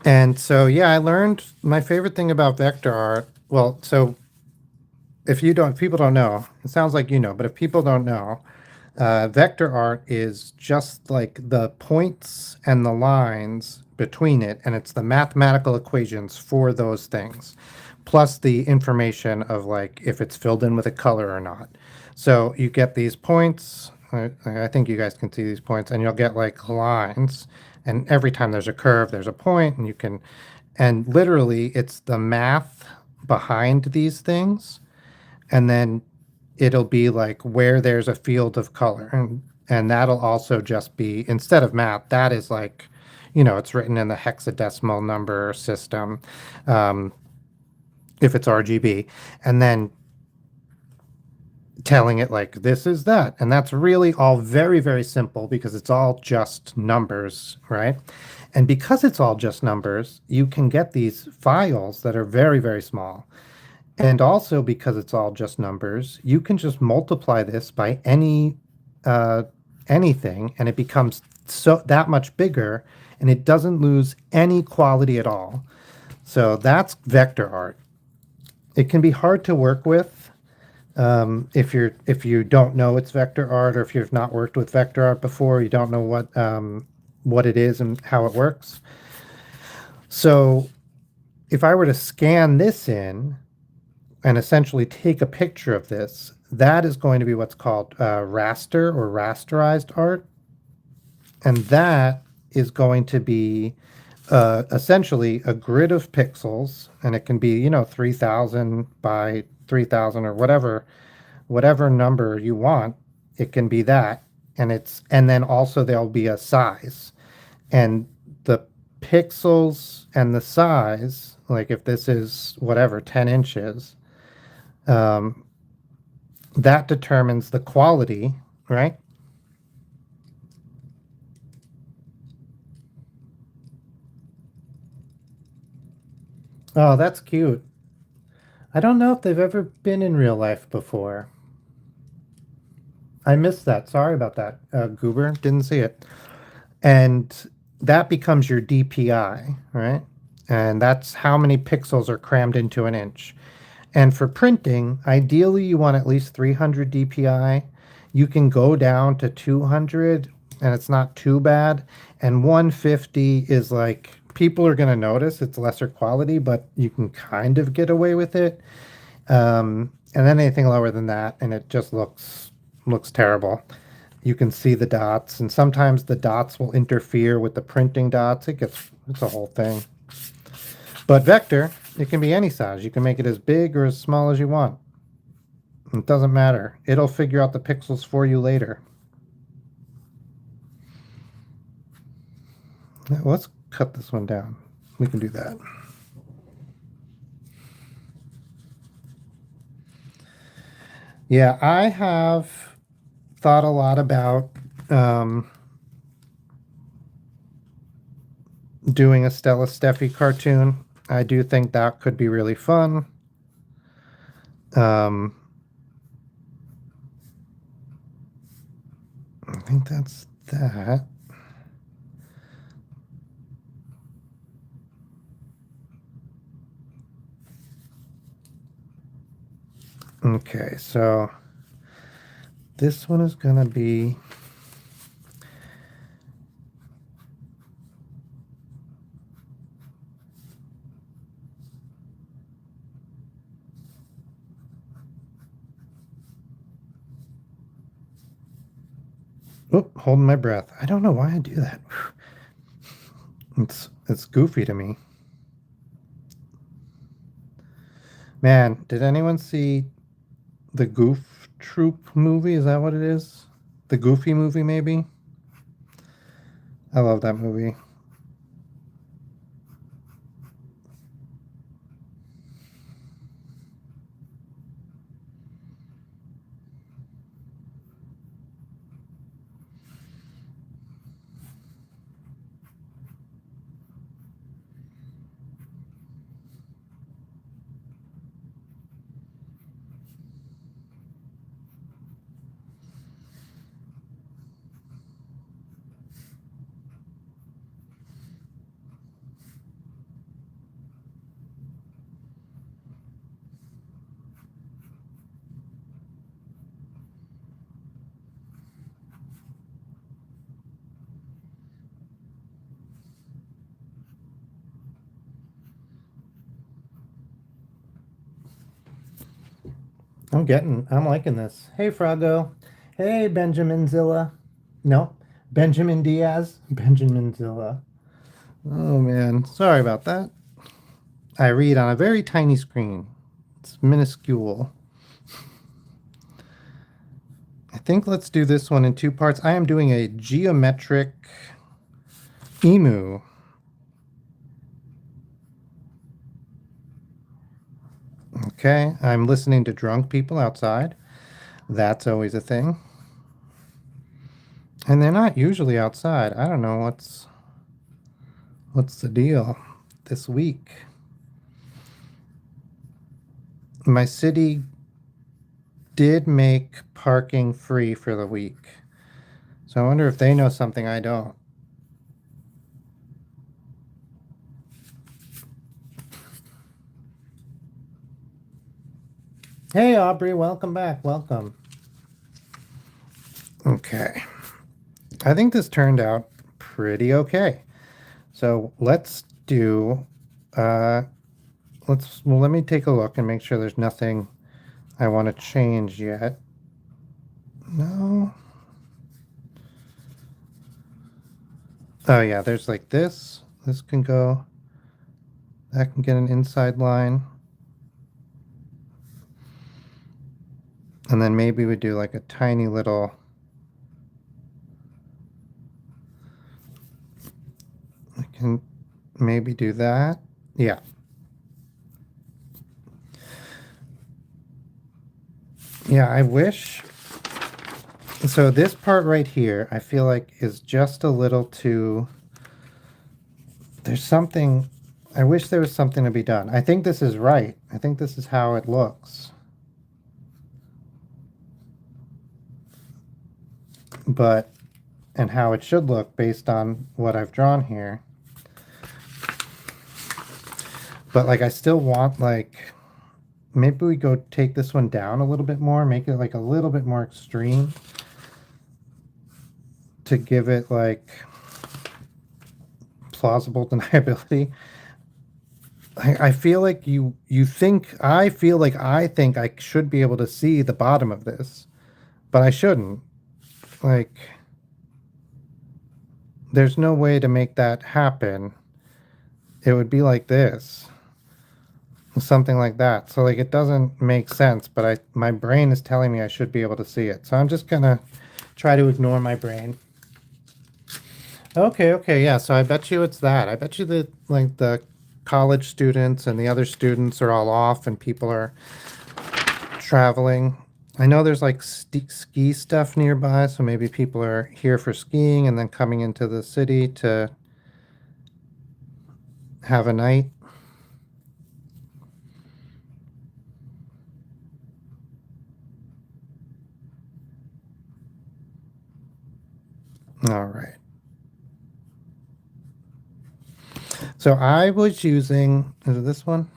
And so yeah, I learned my favorite thing about vector art. Well, so if people don't know, it sounds like you know, but if people don't know, vector art is just like the points and the lines between it, and it's the mathematical equations for those things, plus the information of like if it's filled in with a color or not. So you get these points. I think you guys can see these points, and you'll get like lines. And every time there's a curve, there's a point, and you can, and literally, it's the math behind these things, and then it'll be like where there's a field of color, and that'll also just be instead of math that is like it's written in the hexadecimal number system, um, if it's RGB, and then telling it like this is that, and that's really all very very simple because it's all just numbers, right? And because it's all just numbers, you can get these files that are very very small. And also because it's all just numbers, you can just multiply this by uh, anything, and it becomes so that much bigger, and it doesn't lose any quality at all. So that's vector art. It can be hard to work with if you don't know it's vector art, or if you've not worked with vector art before, you don't know what it is and how it works. So if I were to scan this in and essentially take a picture of this, that is going to be what's called raster or rasterized art. And that is going to be essentially a grid of pixels, and it can be, 3,000 by 3,000 or whatever number you want. It can be that. And then also there'll be a size. And the pixels and the size, like if this is whatever, 10 inches, um, that determines the quality, right? Oh, that's cute. I don't know if they've ever been in real life before. I missed that. Sorry about that, Goober. Didn't see it. And that becomes your DPI, right? And that's how many pixels are crammed into an inch. And for printing, ideally you want at least 300 DPI. You can go down to 200 and it's not too bad. And 150 is like people are going to notice it's lesser quality, but you can kind of get away with it. And then anything lower than that, and it just looks terrible. You can see the dots, and sometimes the dots will interfere with the printing dots. It's a whole thing. But vector, it can be any size. You can make it as big or as small as you want. It doesn't matter. It'll figure out the pixels for you later. Let's cut this one down. We can do that. Yeah, I have thought a lot about doing a Stella Steffi cartoon. I do think that could be really fun. I think that's that. Okay, so this one is going to be holding my breath. I don't know why I do that. It's goofy to me. Man, did anyone see the Goof Troop movie? Is that what it is? The Goofy movie, maybe? I love that movie. I'm liking this. Hey, Froggo. Hey, Benjamin Zilla. No, Benjamin Diaz. Benjamin Zilla. Oh, man. Sorry about that. I read on a very tiny screen. It's minuscule. I think let's do this one in two parts. I am doing a geometric emu. Okay, I'm listening to drunk people outside. That's always a thing. And they're not usually outside. I don't know what's the deal this week. My city did make parking free for the week. So I wonder if they know something I don't. Hey, Aubrey, welcome back. Welcome. Okay. I think this turned out pretty okay. So let's do, let me take a look and make sure there's nothing I want to change yet. No. Oh yeah, there's like this. This can go, that can get an inside line. And then maybe we do like a tiny little, I can maybe do that. Yeah. Yeah, I wish. So this part right here, I feel like is just a little too, there's something, I wish there was something to be done. I think this is right. I think this is how it looks. But, and how it should look based on what I've drawn here. But like, I still want like, maybe we go take this one down a little bit more, make it like a little bit more extreme to give it like plausible deniability. I feel like I feel like I think I should be able to see the bottom of this, but I shouldn't. Like, there's no way to make that happen. It would be like this. something like that. So like it doesn't make sense, but my brain is telling me I should be able to see it. So I'm just gonna try to ignore my brain. Okay, yeah. So I bet you it's that. I bet you that like the college students and the other students are all off and people are traveling. I know there's like ski stuff nearby, so maybe people are here for skiing and then coming into the city to have a night. All right. So I was using, is it this one?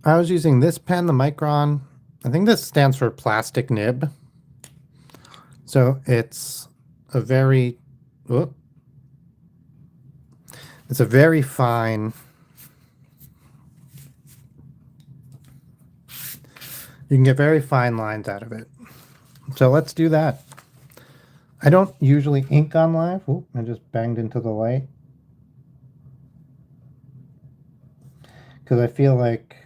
I was using this pen, the Micron. I think this stands for plastic nib. So it's a very, whoop, it's a very fine, you can get very fine lines out of it. So let's do that. I don't usually ink on live. Oop, I just banged into the light. Because I feel like,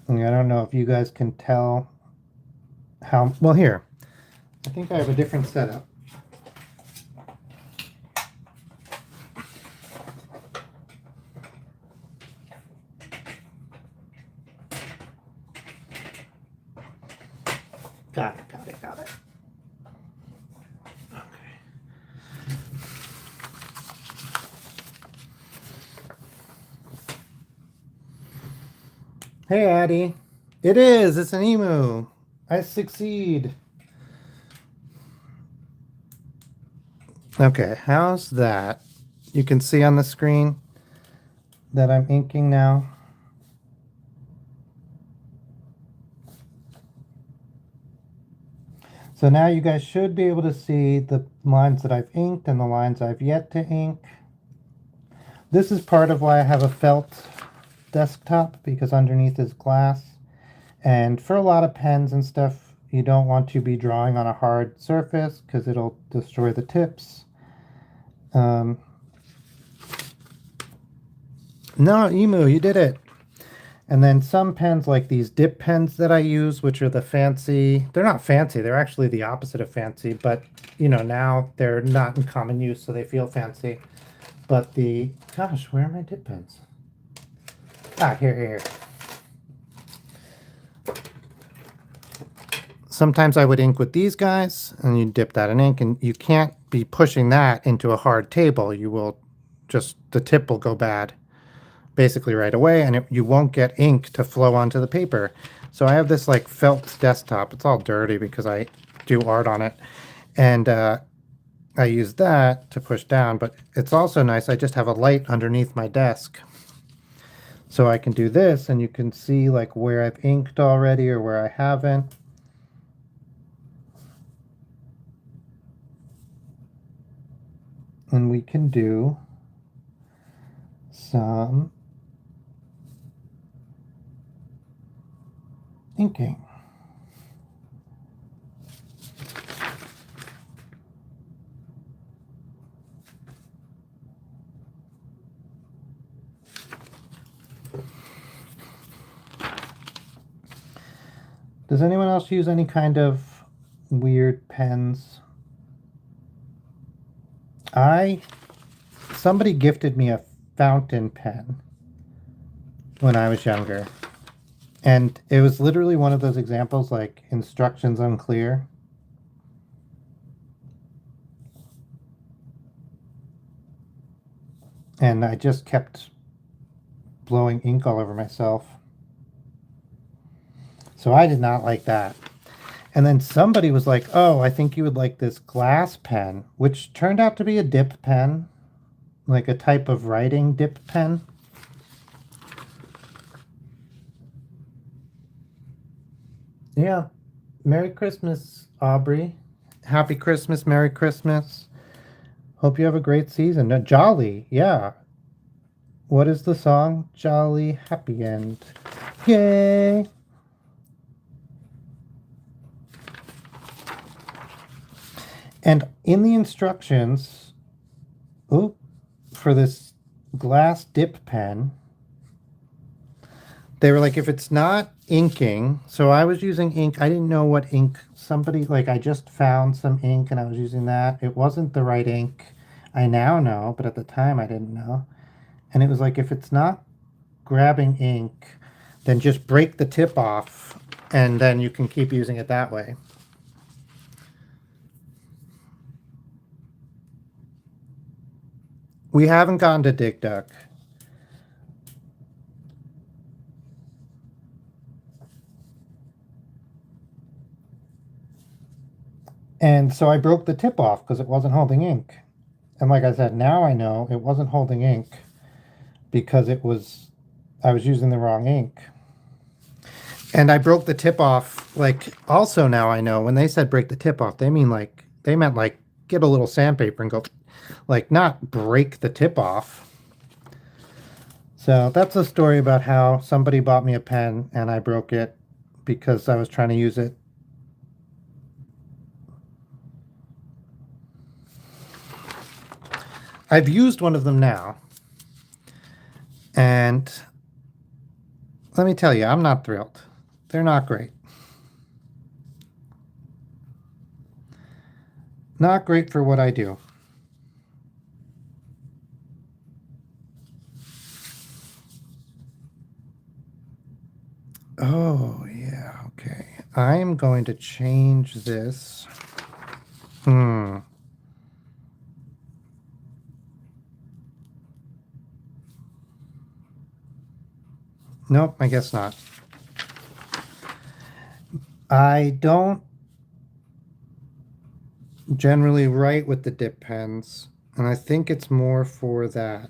I don't know if you guys can tell how, well here, I think I have a different setup. Got it. Okay. Hey, Addie. It is. It's an emu. I succeed. Okay, how's that? You can see on the screen that I'm inking now. So now you guys should be able to see the lines that I've inked and the lines I've yet to ink. This is part of why I have a felt desktop, because underneath is glass. And for a lot of pens and stuff, you don't want to be drawing on a hard surface because it'll destroy the tips. No, Emu, you did it. And then some pens like these dip pens that I use, which are the fancy, they're not fancy, they're actually the opposite of fancy, but you know, now they're not in common use, so they feel fancy. But the, gosh, where are my dip pens? Ah, here. Sometimes I would ink with these guys, and you dip that in ink, and you can't be pushing that into a hard table. You will just, the tip will go bad basically right away, and you won't get ink to flow onto the paper. So I have this like felt desktop. It's all dirty because I do art on it, and I use that to push down, but it's also nice. I just have a light underneath my desk, so I can do this, and you can see like where I've inked already or where I haven't. And we can do some inking. Does anyone else use any kind of weird pens? Somebody gifted me a fountain pen when I was younger. And it was literally one of those examples like instructions unclear. And I just kept blowing ink all over myself. So I did not like that. And then somebody was like, oh, I think you would like this glass pen, which turned out to be a dip pen, like a type of writing dip pen. Yeah. Merry Christmas, Aubrey. Happy Christmas, Merry Christmas. Hope you have a great season. Jolly, yeah. What is the song? Jolly Happy End. Yay! And in the instructions, Oh, for this glass dip pen, they were like, if it's not inking, so I was using ink. I didn't know what ink. Somebody, like, I just found some ink and I was using that. It wasn't the right ink. I now know, but at the time I didn't know. And it was like, if it's not grabbing ink, then just break the tip off and then you can keep using it that way. We haven't gone to Dig Duck. And so I broke the tip off because it wasn't holding ink. And like I said, now I know it wasn't holding ink because I was using the wrong ink. And I broke the tip off. Like, also now I know when they said break the tip off, they meant like get a little sandpaper and go, like, not break the tip off. So that's a story about how somebody bought me a pen and I broke it because I was trying to use it. I've used one of them now. And let me tell you, I'm not thrilled. They're not great. Not great for what I do. Oh, yeah, okay. I'm going to change this. Nope, I guess not. I don't generally write with the dip pens, and I think it's more for that.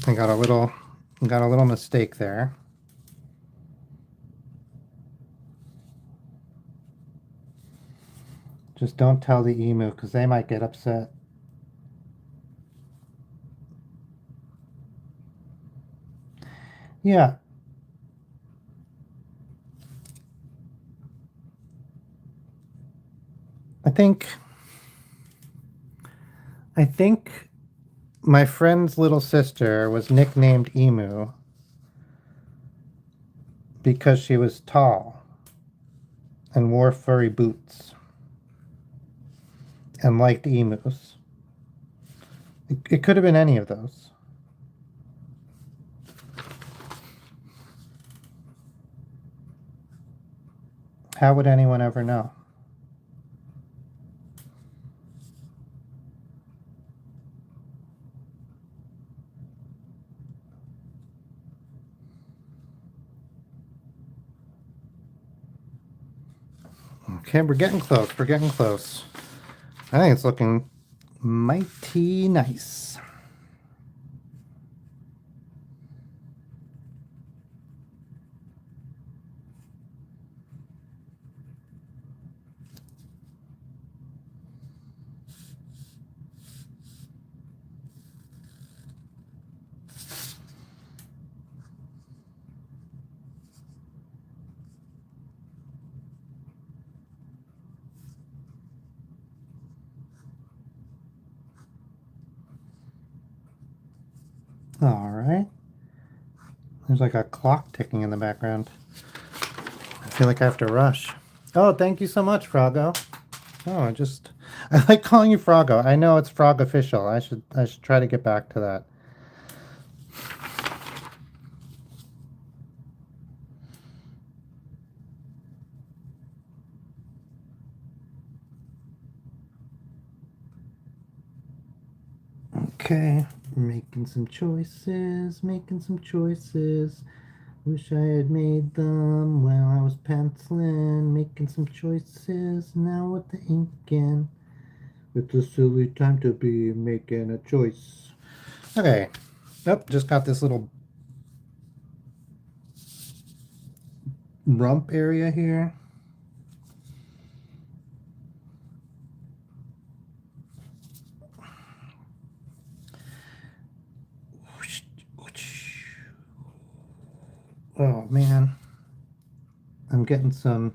I got a little mistake there. Just don't tell the emu because they might get upset. Yeah. I think my friend's little sister was nicknamed Emu because she was tall and wore furry boots and liked emus. It could have been any of those. How would anyone ever know? Okay, we're getting close. We're getting close. I think it's looking mighty nice. All right. There's like a clock ticking in the background. I feel like I have to rush. Oh, thank you so much, Froggo. Oh, I like calling you Froggo. I know it's Frog official. I should try to get back to that. Okay, making some choices, making some choices. Wish I had made them while I was penciling, making some choices. Now with the ink in, it's a silly time to be making a choice. Okay, nope, just got this little rump area here. Oh man, I'm getting some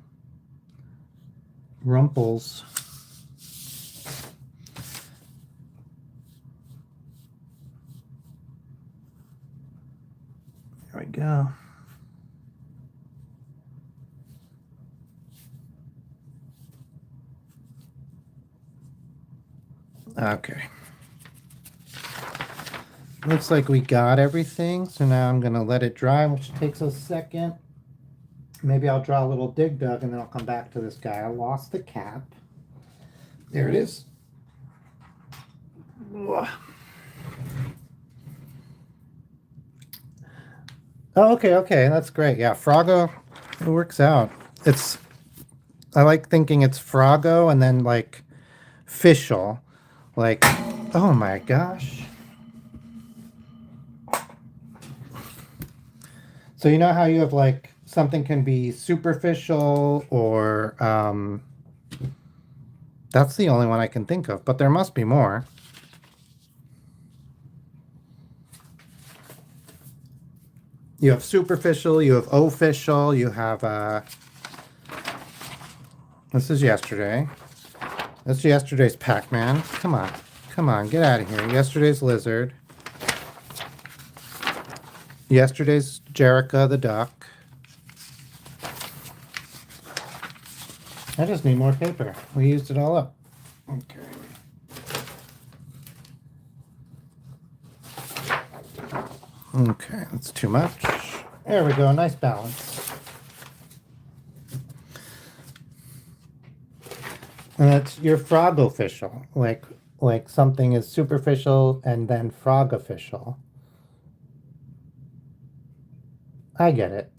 rumples we go. Okay. Looks like we got everything, so now I'm gonna let it dry, which takes a second. Maybe I'll draw a little Dig Dug and then I'll come back to this guy. I lost the cap. There it is. Oh, okay, that's great. Yeah, Froggo, it works out. I like thinking it's Froggo and then like Fischl. Like, oh my gosh. So you know how you have like something can be superficial or that's the only one I can think of, but there must be more. You have superficial, you have official, you have this is yesterday. This is yesterday's Pac-Man. Come on, get out of here. Yesterday's lizard. Yesterday's Jerica the duck. I just need more paper. We used it all up. Okay. Okay, that's too much. There we go, nice balance. And that's your frog official. Like something is superficial and then frog official. I get it.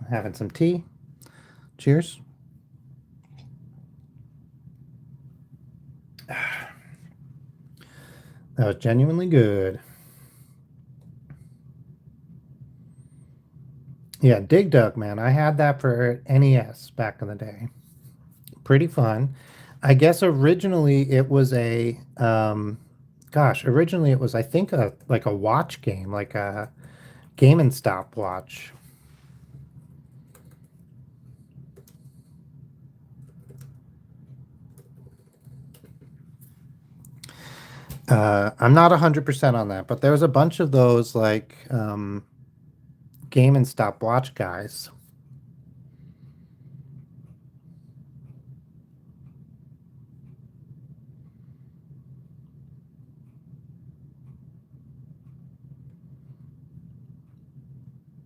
Having some tea. Cheers. That was genuinely good. Yeah, Dig Dug, man. I had that for NES back in the day. Pretty fun. I guess originally it was originally it was, I think, like a watch game, like a Game and Stopwatch. I'm not 100% on that, but there was a bunch of those like Game and Stopwatch guys.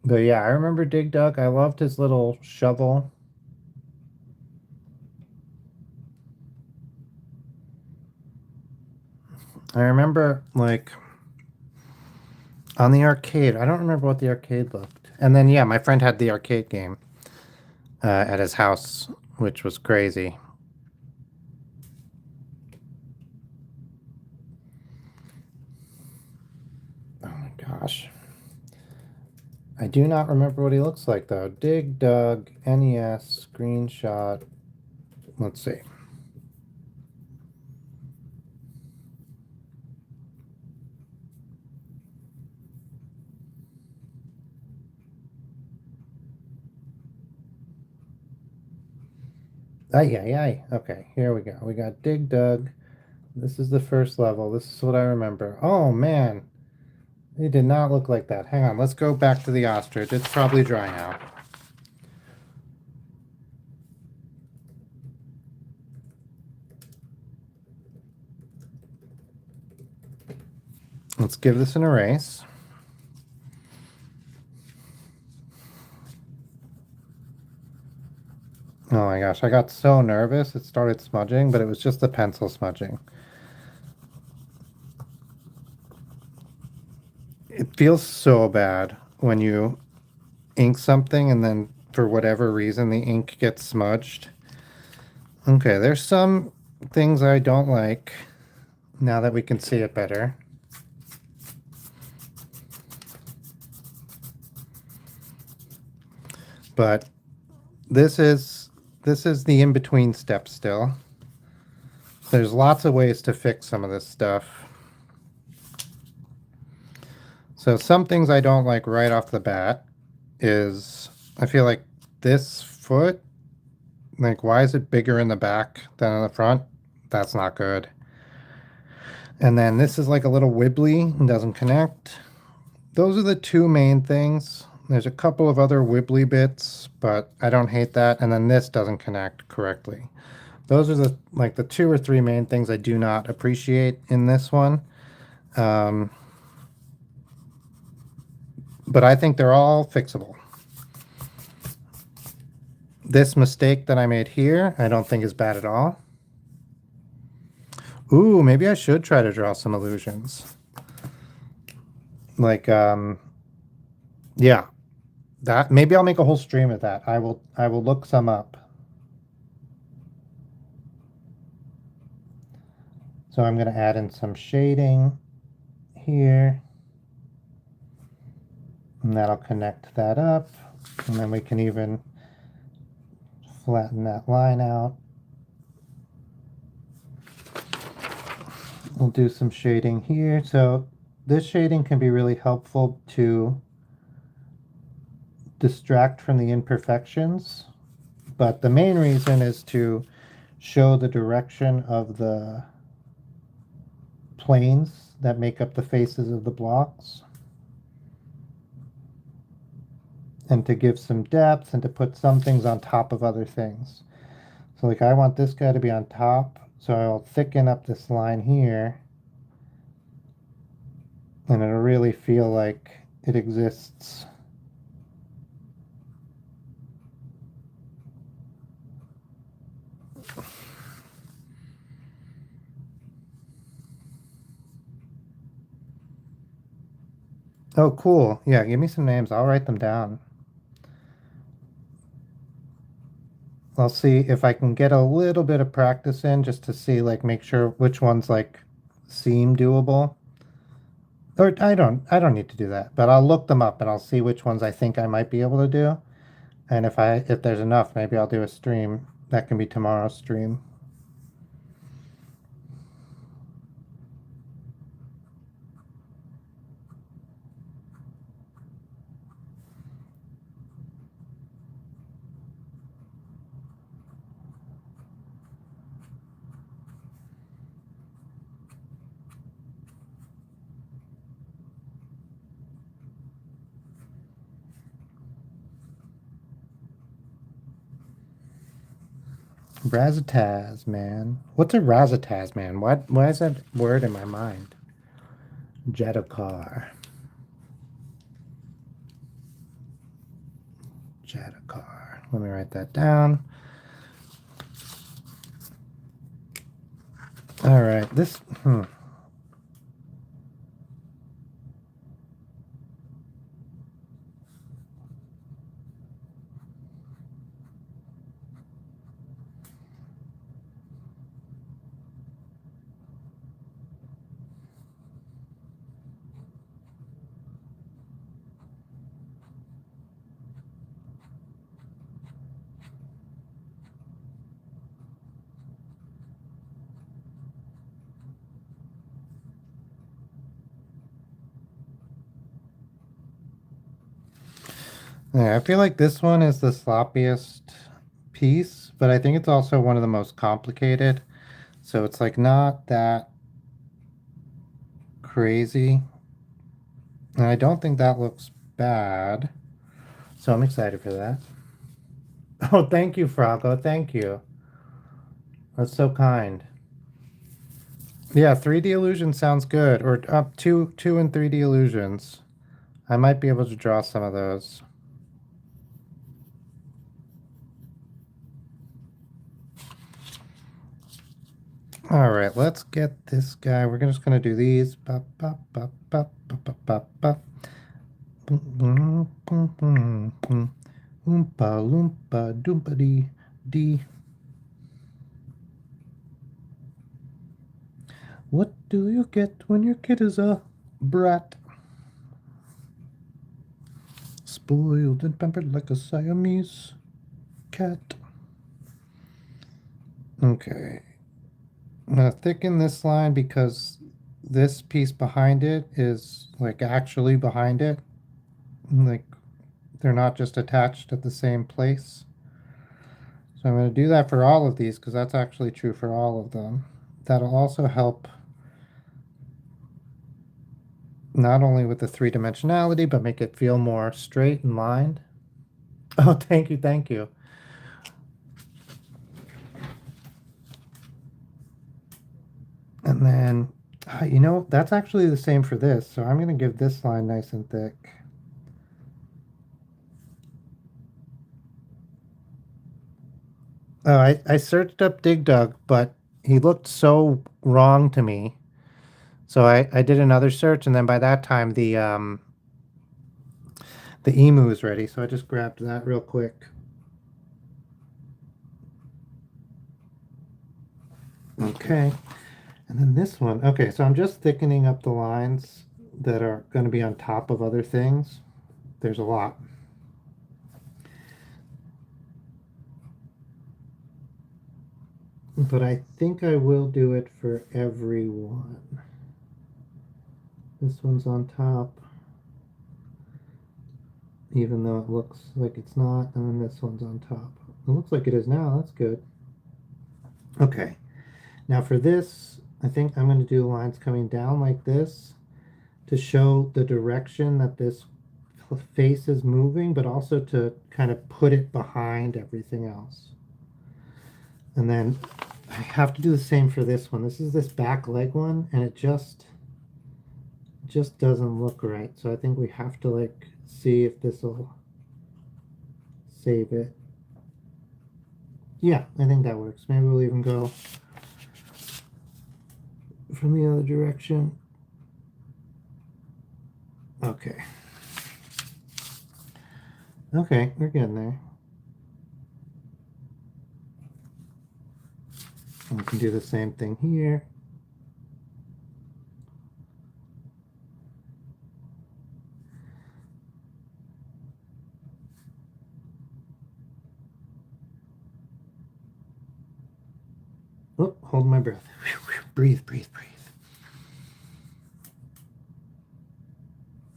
But yeah, I remember Dig Dug. I loved his little shovel. I remember like on the arcade. I don't remember what the arcade looked. And then yeah, my friend had the arcade game at his house, which was crazy. Oh my gosh. I do not remember what he looks like though. Dig Dug, NES, screenshot. Let's see. Ay. Okay, here we go. We got Dig Dug. This is the first level. This is what I remember. Oh man. It did not look like that. Hang on, let's go back to the ostrich. It's probably dry now. Let's give this an erase. Oh my gosh, I got so nervous. It started smudging, but it was just the pencil smudging. It feels so bad when you ink something and then for whatever reason the ink gets smudged. Okay, there's some things I don't like now that we can see it better. But this is the in-between step still. There's lots of ways to fix some of this stuff. So some things I don't like right off the bat is I feel like this foot, like why is it bigger in the back than in the front? That's not good. And then this is like a little wibbly and doesn't connect. Those are the two main things. There's a couple of other wibbly bits, but I don't hate that. And then this doesn't connect correctly. Those are the two or three main things I do not appreciate in this one. Um, but I think they're all fixable. This mistake that I made here, I don't think is bad at all. Ooh, maybe I should try to draw some illusions. Like, yeah, that maybe I'll make a whole stream of that. I will look some up. So I'm going to add in some shading here. And that'll connect that up. And then we can even flatten that line out. We'll do some shading here. So this shading can be really helpful to distract from the imperfections. But the main reason is to show the direction of the planes that make up the faces of the blocks. And to give some depth and to put some things on top of other things. So like I want this guy to be on top, so I'll thicken up this line here. And it'll really feel like it exists. Oh, cool. Yeah, give me some names. I'll write them down. I'll see if I can get a little bit of practice in just to see, like, make sure which ones, like, seem doable. Or I don't need to do that, but I'll look them up and I'll see which ones I think I might be able to do. And if there's enough, maybe I'll do a stream. That can be tomorrow's stream. Razzatazz, man. What's a razzatazz, man? Why is that word in my mind? Jetokar. Jetokar. Let me write that down. All right, yeah, I feel like this one is the sloppiest piece, but I think it's also one of the most complicated. So it's like not that crazy. And I don't think that looks bad. So I'm excited for that. Oh, thank you, Froggo. Thank you. That's so kind. Yeah, 3D illusion sounds good. Or up two and 3D illusions. I might be able to draw some of those. All right, let's get this guy. We're just gonna do these. Ba, ba, ba, ba, ba, ba, ba, ba. Oompa loompa doompa dee dee. What do you get when your kid is a brat? Spoiled and pampered like a Siamese cat. Okay. I'm gonna thicken this line because this piece behind it is like actually behind it. Like they're not just attached at the same place. So I'm going to do that for all of these because that's actually true for all of them. That'll also help not only with the three-dimensionality, but make it feel more straight and lined. Oh, thank you, thank you. And then, you know, that's actually the same for this. So I'm going to give this line nice and thick. Oh, I searched up Dig Dug, but he looked so wrong to me. So I did another search, and then by that time the emu is ready. So I just grabbed that real quick. Okay. And then this one. Okay, so I'm just thickening up the lines that are going to be on top of other things. There's a lot. But I think I will do it for everyone. This one's on top, even though it looks like it's not. And then this one's on top. It looks like it is now. That's good. Okay. Now for this, I think I'm going to do lines coming down like this to show the direction that this face is moving, but also to kind of put it behind everything else. And then I have to do the same for this one. This is this back leg one, and it just doesn't look right. So I think we have to like see if this will save it. Yeah, I think that works. Maybe we'll even go from the other direction. Okay. Okay, we're getting there. And we can do the same thing here. Oh, hold my breath. Breathe, breathe, breathe.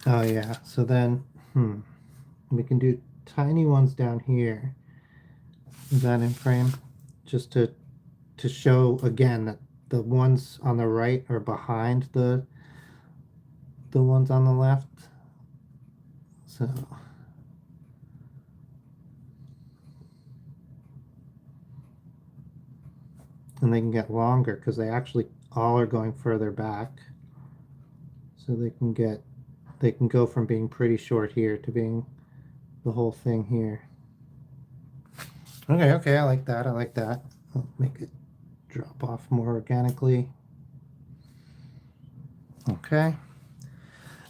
Oh yeah, so then, we can do tiny ones down here. Is that in frame? Just to show again that the ones on the right are behind the ones on the left. So and they can get longer because they actually all are going further back. So they can go from being pretty short here to being the whole thing here. Okay, okay, I like that. I like that. I'll make it drop off more organically. Okay.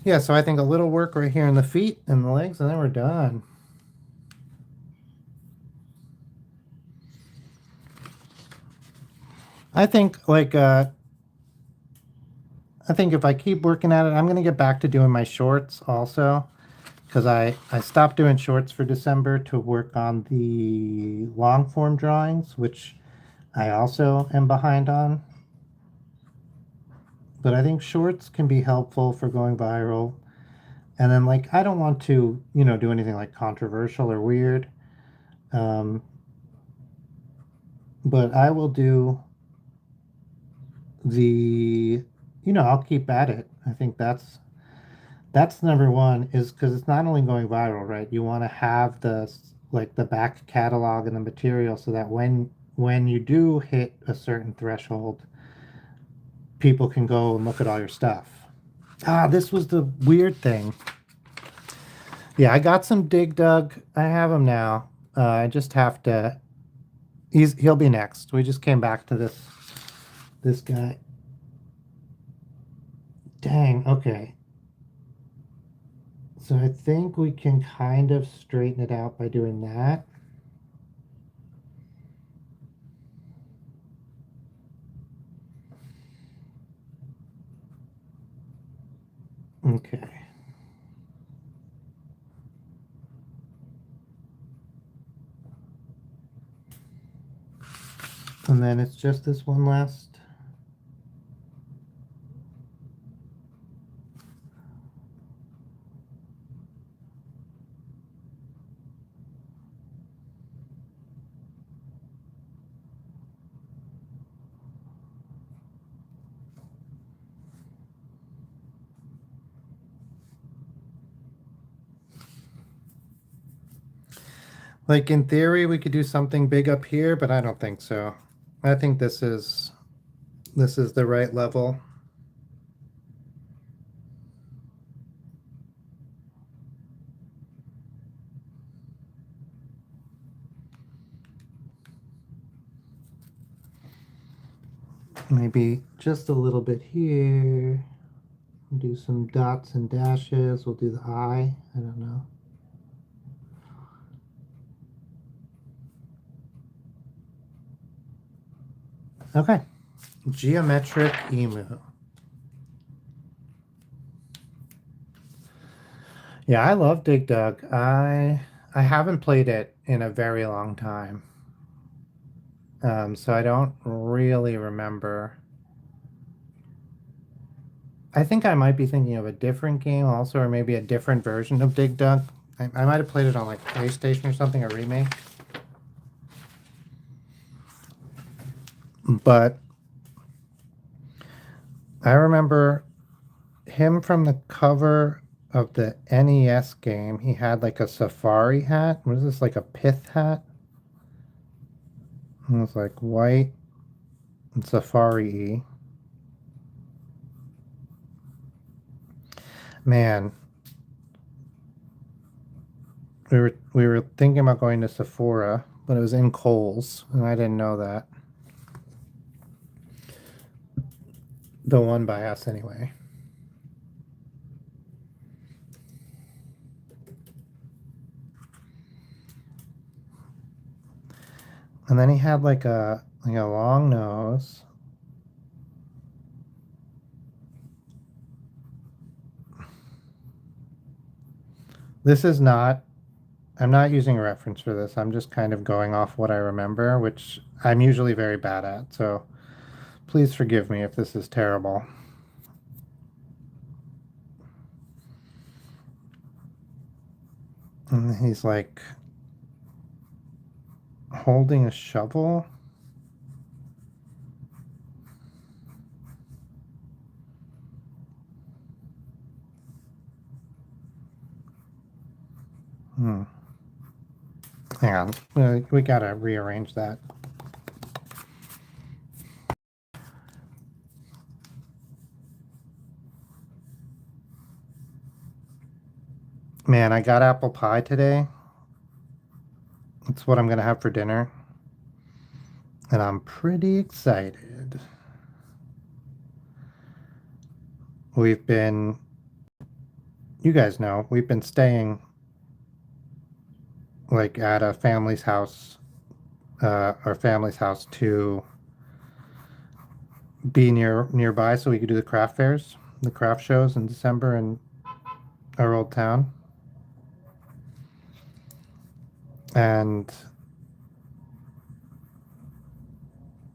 Yeah, so I think a little work right here in the feet and the legs, and then we're done. I think I think if I keep working at it, I'm gonna get back to doing my shorts also, because I stopped doing shorts for December to work on the long form drawings, which I also am behind on. But I think shorts can be helpful for going viral. And then like I don't want to, you know, do anything like controversial or weird. Um, but I will do the, you know, I'll keep at it. I think that's number one is because it's not only going viral, right? You want to have the like the back catalog and the material so that when you do hit a certain threshold, people can go and look at all your stuff. Ah, this was the weird thing. Yeah, I got some Dig Dug. I have him now. I just have to. He'll be next. We just came back to this guy. Dang. Okay. So I think we can kind of straighten it out by doing that. Okay. And then it's just this one last. Like in theory, we could do something big up here, but I don't think so. I think this is the right level. Maybe just a little bit here. Do some dots and dashes. We'll do the eye. I don't know. Okay. Geometric emu. Yeah, I love Dig Dug. I haven't played it in a very long time. So I don't really remember. I think I might be thinking of a different game also, or maybe a different version of Dig Dug. I might have played it on like PlayStation or something, a remake. But I remember him from the cover of the NES game. He had like a safari hat. What is this, like a pith hat? It was like white and safari-y. Man, we were thinking about going to Sephora, but it was in Kohl's, and I didn't know that. The one by us anyway. And then he had like a long nose. This is not I'm not using a reference for this. I'm just kind of going off what I remember, which I'm usually very bad at. So please forgive me if this is terrible. And he's like holding a shovel. Hmm. Hang on. We gotta rearrange that. Man, I got apple pie today. It's what I'm gonna have for dinner. And I'm pretty excited. We've been, you guys know, we've been staying like at a family's house, our family's house to be nearby so we could do the craft fairs, the craft shows in December in our old town. And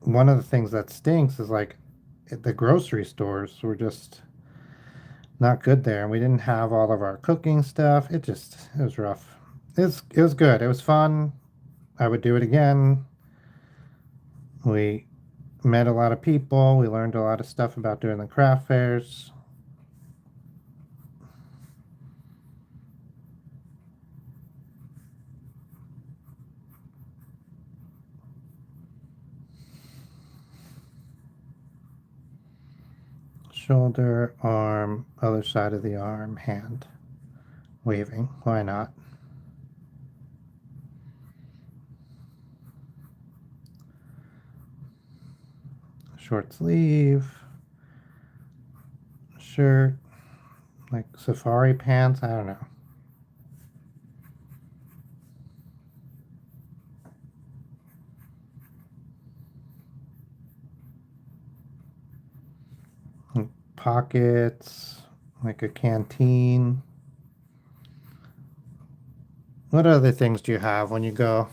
one of the things that stinks is like the grocery stores were just not good there, and we didn't have all of our cooking stuff. It was rough. It was good. It was fun. I would do it again. We met a lot of people. We learned a lot of stuff about doing the craft fairs. Shoulder, arm, other side of the arm, hand. Waving. Why not? Short sleeve, shirt, like safari pants. I don't know. Pockets, like a canteen. What other things do you have when you go?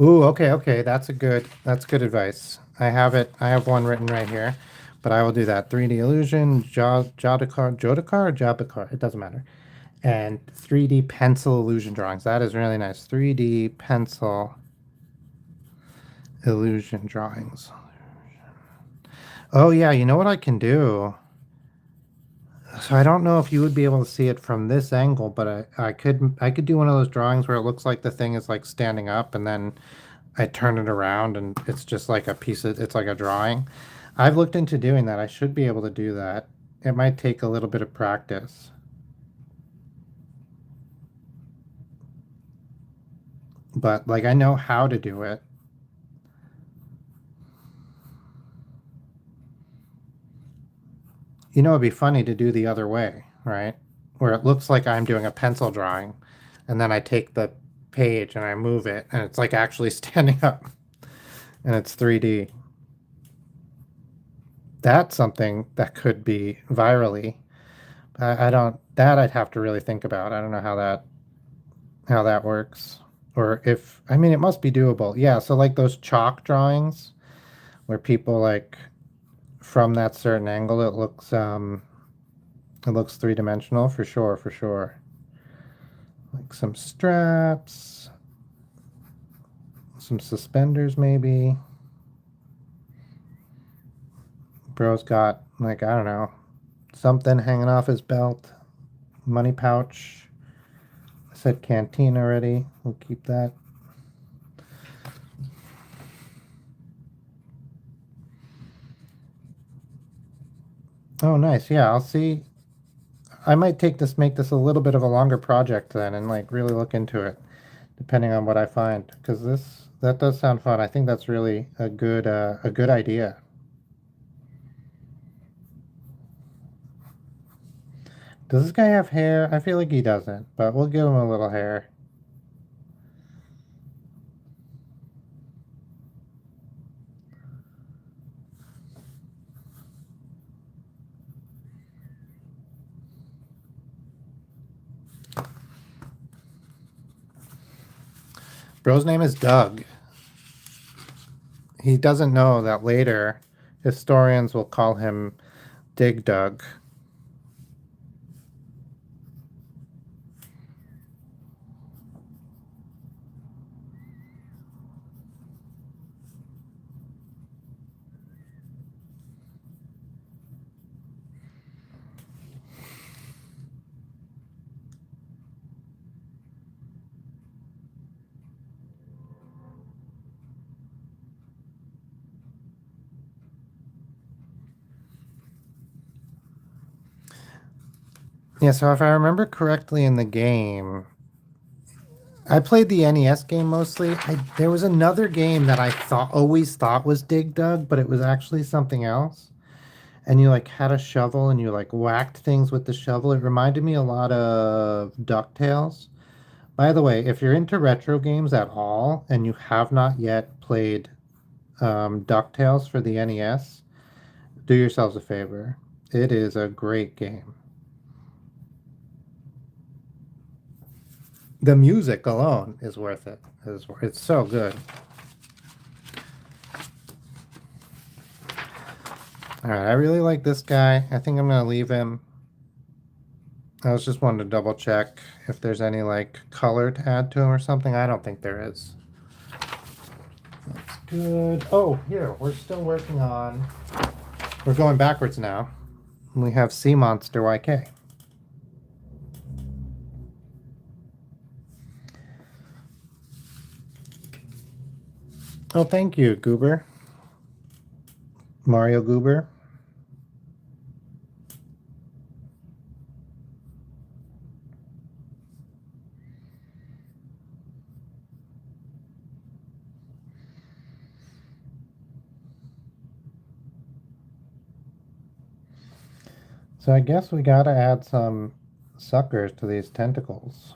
Ooh, okay, okay. That's good advice. I have one written right here, but I will do that. 3D illusion, Jodakar or Jabakar, it doesn't matter. And 3D pencil illusion drawings. That is really nice. 3D pencil illusion drawings. Oh yeah, you know what I can do? So I don't know if you would be able to see it from this angle, but I could do one of those drawings where it looks like the thing is like standing up and then I turn it around and it's just like a piece of it's like a drawing. I've looked into doing that. I should be able to do that. It might take a little bit of practice, but like I know how to do it. You know, it'd be funny to do the other way, right? Where it looks like I'm doing a pencil drawing, and then I take the page and I move it, and it's like actually standing up, and it's 3D. That's something that could be virally. I don't, that I'd have to really think about. I don't know how that works. Or if, I mean, it must be doable. Yeah, so like those chalk drawings where people like from that certain angle, it looks three-dimensional for sure, for sure. Like some straps, some suspenders maybe. Bro's got like, I don't know, something hanging off his belt, money pouch. I said canteen already. We'll keep that. Oh, nice. Yeah, I'll see. I might make this a little bit of a longer project then and like really look into it, depending on what I find. Because that does sound fun. I think that's really a good idea. Does this guy have hair? I feel like he doesn't, but we'll give him a little hair. Bro's name is Doug. He doesn't know that later historians will call him Dig Dug. Yeah, so if I remember correctly in the game, I played the NES game mostly. There was another game that I always thought was Dig Dug, but it was actually something else. And you like had a shovel and you like whacked things with the shovel. It reminded me a lot of DuckTales. By the way, if you're into retro games at all and you have not yet played DuckTales for the NES, do yourselves a favor. It is a great game. The music alone is worth it. It's so good. All right, I really like this guy. I think I'm gonna leave him. I was just wanting to double check if there's any like color to add to him or something. I don't think there is. That's good. Oh, here, we're still working on. We're going backwards now. We have CMonsterYK. Oh, thank you, Goober. Mario Goober. So I guess we gotta add some suckers to these tentacles.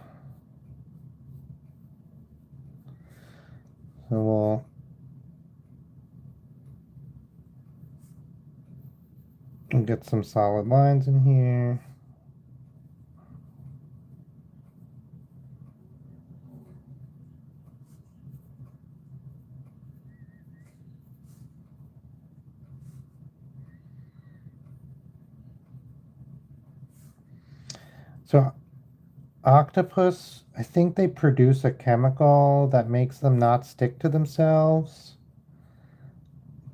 So we'll get some solid lines in here. So octopus, I think they produce a chemical that makes them not stick to themselves,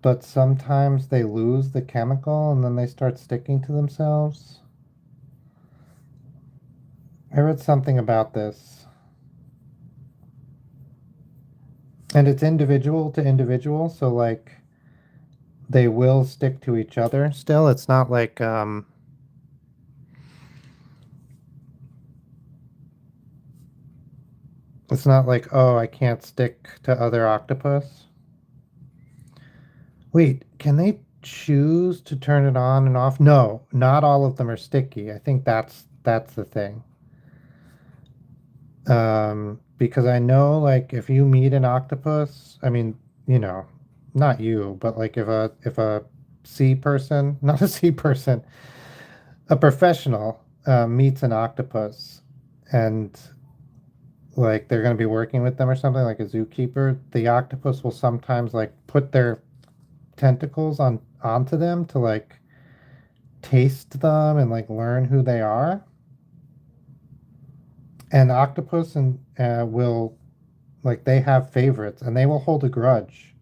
but sometimes they lose the chemical and then they start sticking to themselves. I read something about this. And it's individual to individual, so like they will stick to each other still. It's not like it's not like, oh, I can't stick to other octopus. Wait, can they choose to turn it on and off? No, not all of them are sticky. I think that's the thing. Because I know like if you meet an octopus, I mean, you know, not you, but like if a sea person, not a sea person, a professional meets an octopus and like they're going to be working with them or something like a zookeeper, the octopus will sometimes like put their tentacles onto them to like taste them and like learn who they are. And octopus and will like they have favorites and they will hold a grudge.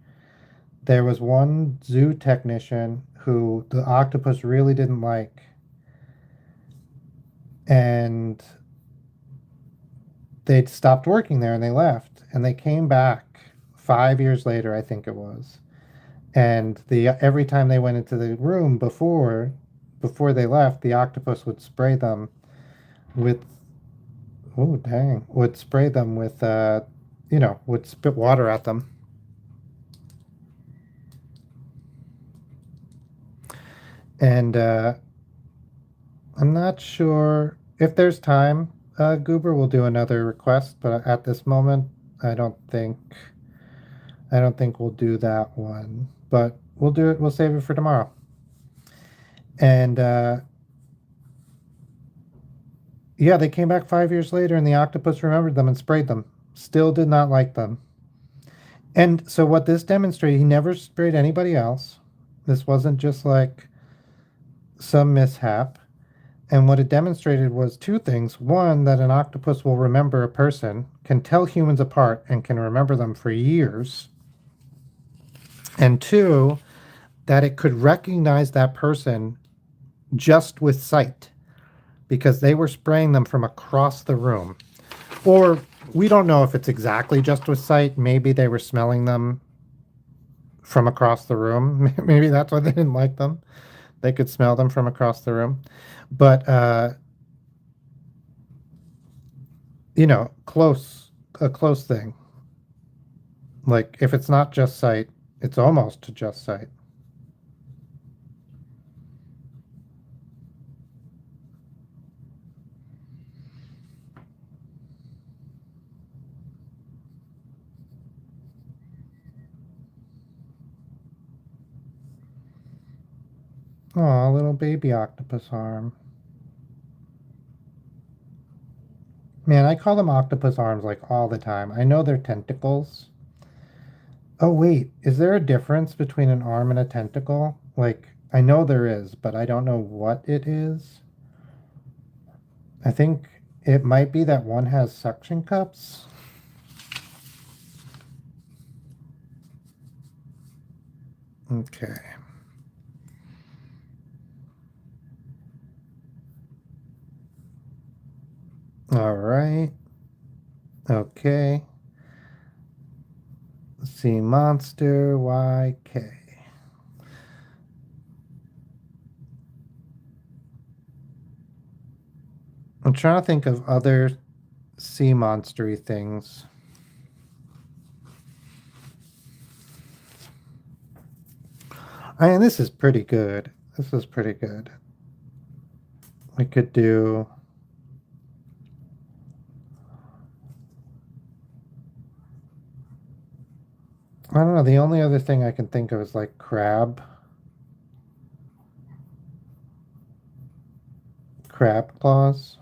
There was one zoo technician who the octopus really didn't like, and they'd stopped working there and they left and they came back 5 years later, I think it was. And the every time they went into the room before they left, the octopus would spray them with oh dang would spray them with would spit water at them. And I'm not sure if there's time. Goober will do another request, but at this moment, I don't think I don't think we'll do that one. But we'll do it. We'll save it for tomorrow. And yeah, they came back 5 years later, and the octopus remembered them and sprayed them. Still did not like them. And so what this demonstrated, he never sprayed anybody else. This wasn't just like some mishap. And what it demonstrated was two things. One, that an octopus will remember a person, can tell humans apart, and can remember them for years. And two, that it could recognize that person just with sight because they were spraying them from across the room. Or we don't know if it's exactly just with sight. Maybe they were smelling them from across the room. Maybe that's why they didn't like them. They could smell them from across the room. But a close thing. Like if it's not just sight, it's almost to just sight. Oh, little baby octopus arm. Man, I call them octopus arms like all the time. I know they're tentacles. Oh, wait, is there a difference between an arm and a tentacle? Like, I know there is, but I don't know what it is. I think it might be that one has suction cups. Okay. All right. Okay. CMonsterYK. I'm trying to think of other sea monstery things. I mean, this is pretty good. This is pretty good. We could do. I don't know. The only other thing I can think of is like crab claws.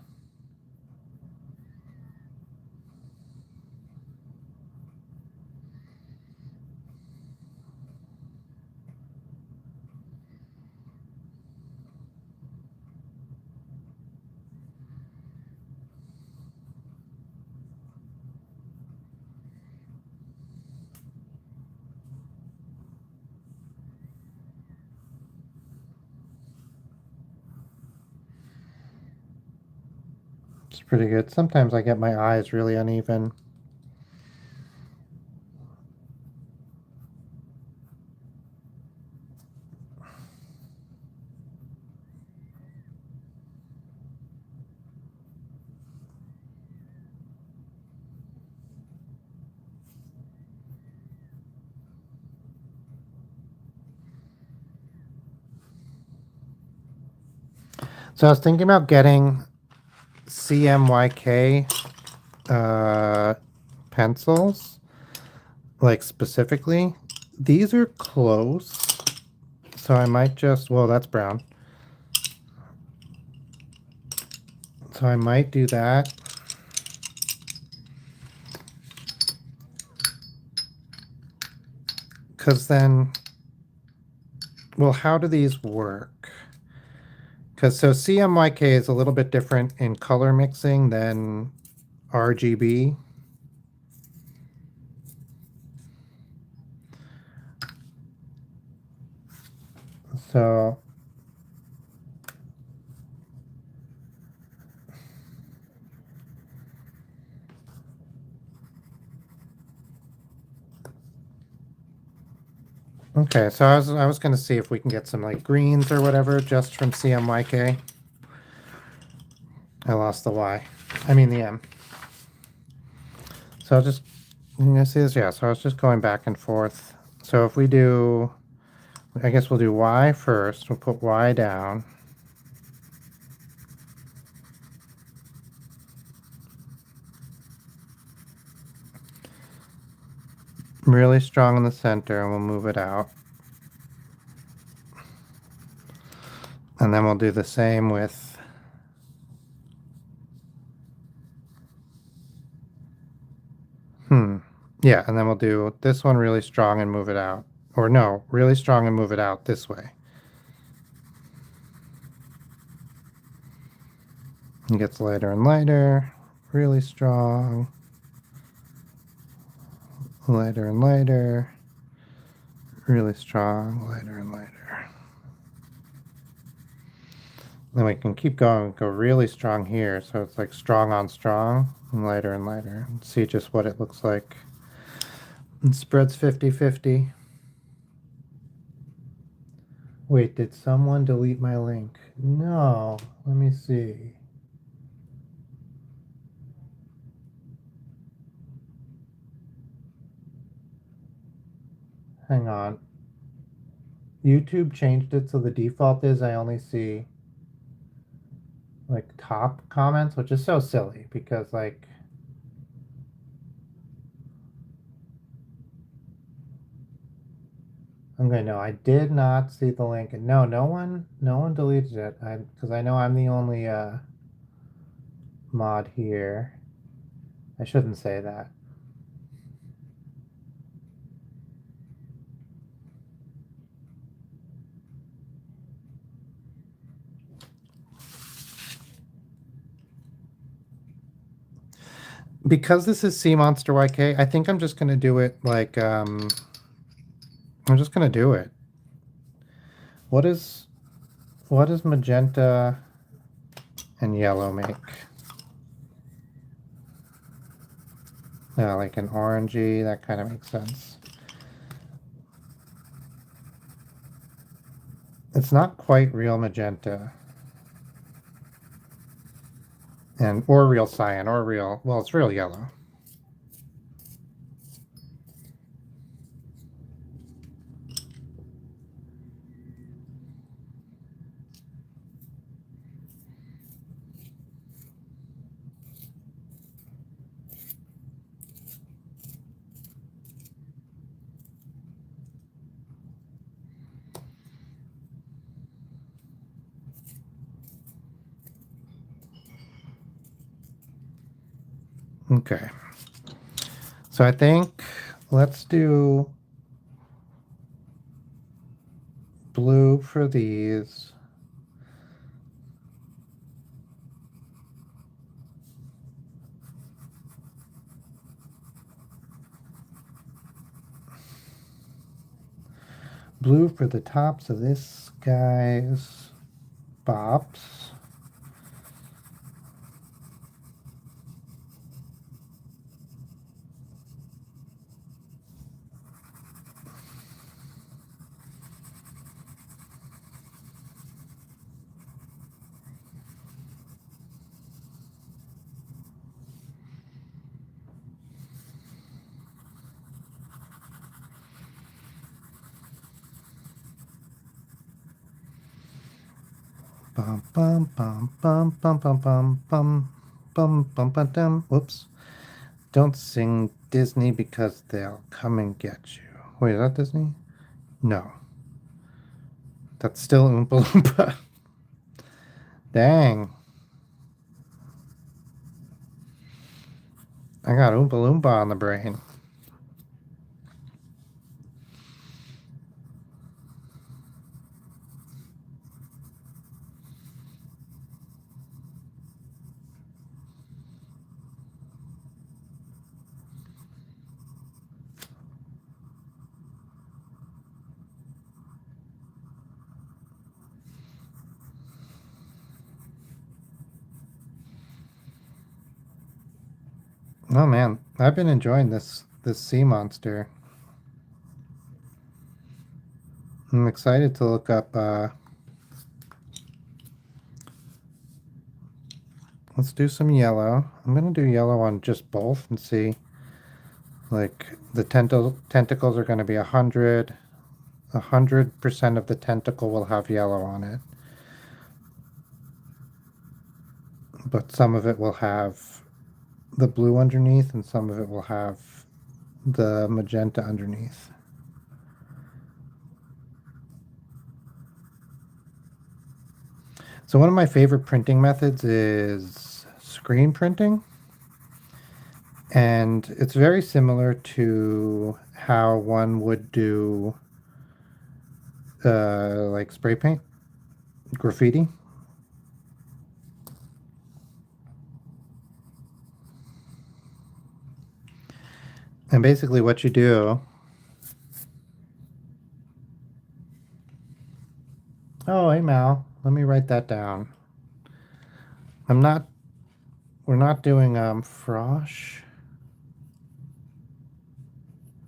It's pretty good. Sometimes I get my eyes really uneven. So I was thinking about getting CMYK pencils, like specifically. These are close, so I might just, well, that's brown. So I might do that. Because then, well, how do these work? Because so CMYK is a little bit different in color mixing than RGB. So okay, so I was gonna see if we can get some like greens or whatever just from CMYK. I lost the Y. I mean the M. So I'll just, you gonna see this? Yeah, so I was just going back and forth. So if we do, I guess we'll do Y first. We'll put Y down. Really strong in the center, and we'll move it out. And then we'll do the same with yeah, and then we'll do this one really strong and move it out. Or no, really strong and move it out this way. It gets lighter and lighter, really strong, lighter and lighter, really strong, lighter and lighter. Then we can keep going, go really strong here, so it's like strong on strong, and lighter, and see just what it looks like. It spreads 50-50. Wait, did someone delete my link? No, let me see. Hang on. YouTube changed it so the default is I only see like top comments, which is so silly because like okay, no, I did not see the link, and no one deleted it. Because I know I'm the only mod here. I shouldn't say that. Because this is CMonsterYK, I think I'm just gonna do it like I'm just gonna do it. What is magenta and yellow make? Yeah, like an orangey, that kind of makes sense. It's not quite real magenta. And or real cyan or real, well, it's real yellow. Okay. So I think let's do blue for these. Blue for the tops of this guy's bops. Bum bum bum bum bum bum bum bum bum bum bum dum. Whoops. Don't sing Disney because they'll come and get you. Wait, is that Disney? No. That's still Oompa Loompa. Dang. I got Oompa Loompa on the brain. Oh man, I've been enjoying this sea monster. I'm excited to look up let's do some yellow. I'm gonna do yellow on just both and see like the tentacles are gonna be 100. 100% of the tentacle will have yellow on it. But some of it will have the blue underneath and some of it will have the magenta underneath. So one of my favorite printing methods is screen printing. And it's very similar to how one would do like spray paint, graffiti. And basically what you do... Oh, hey Mal, let me write that down. We're not doing Frosh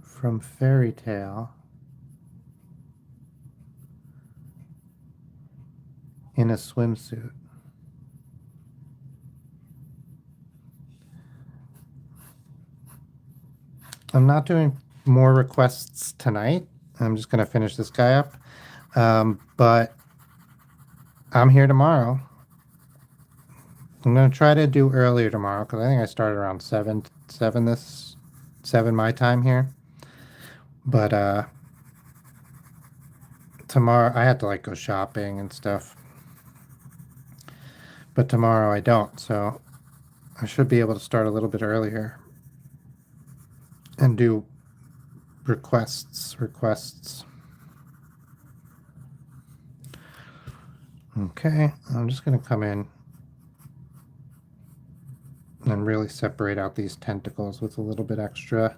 from Fairy Tale in a swimsuit. I'm not doing more requests tonight. I'm just going to finish this guy up. But I'm here tomorrow. I'm going to try to do earlier tomorrow because I think I started around 7 my time here. But tomorrow I had to like go shopping and stuff. But tomorrow I don't, so I should be able to start a little bit earlier and do requests. Okay, I'm just going to come in and really separate out these tentacles with a little bit extra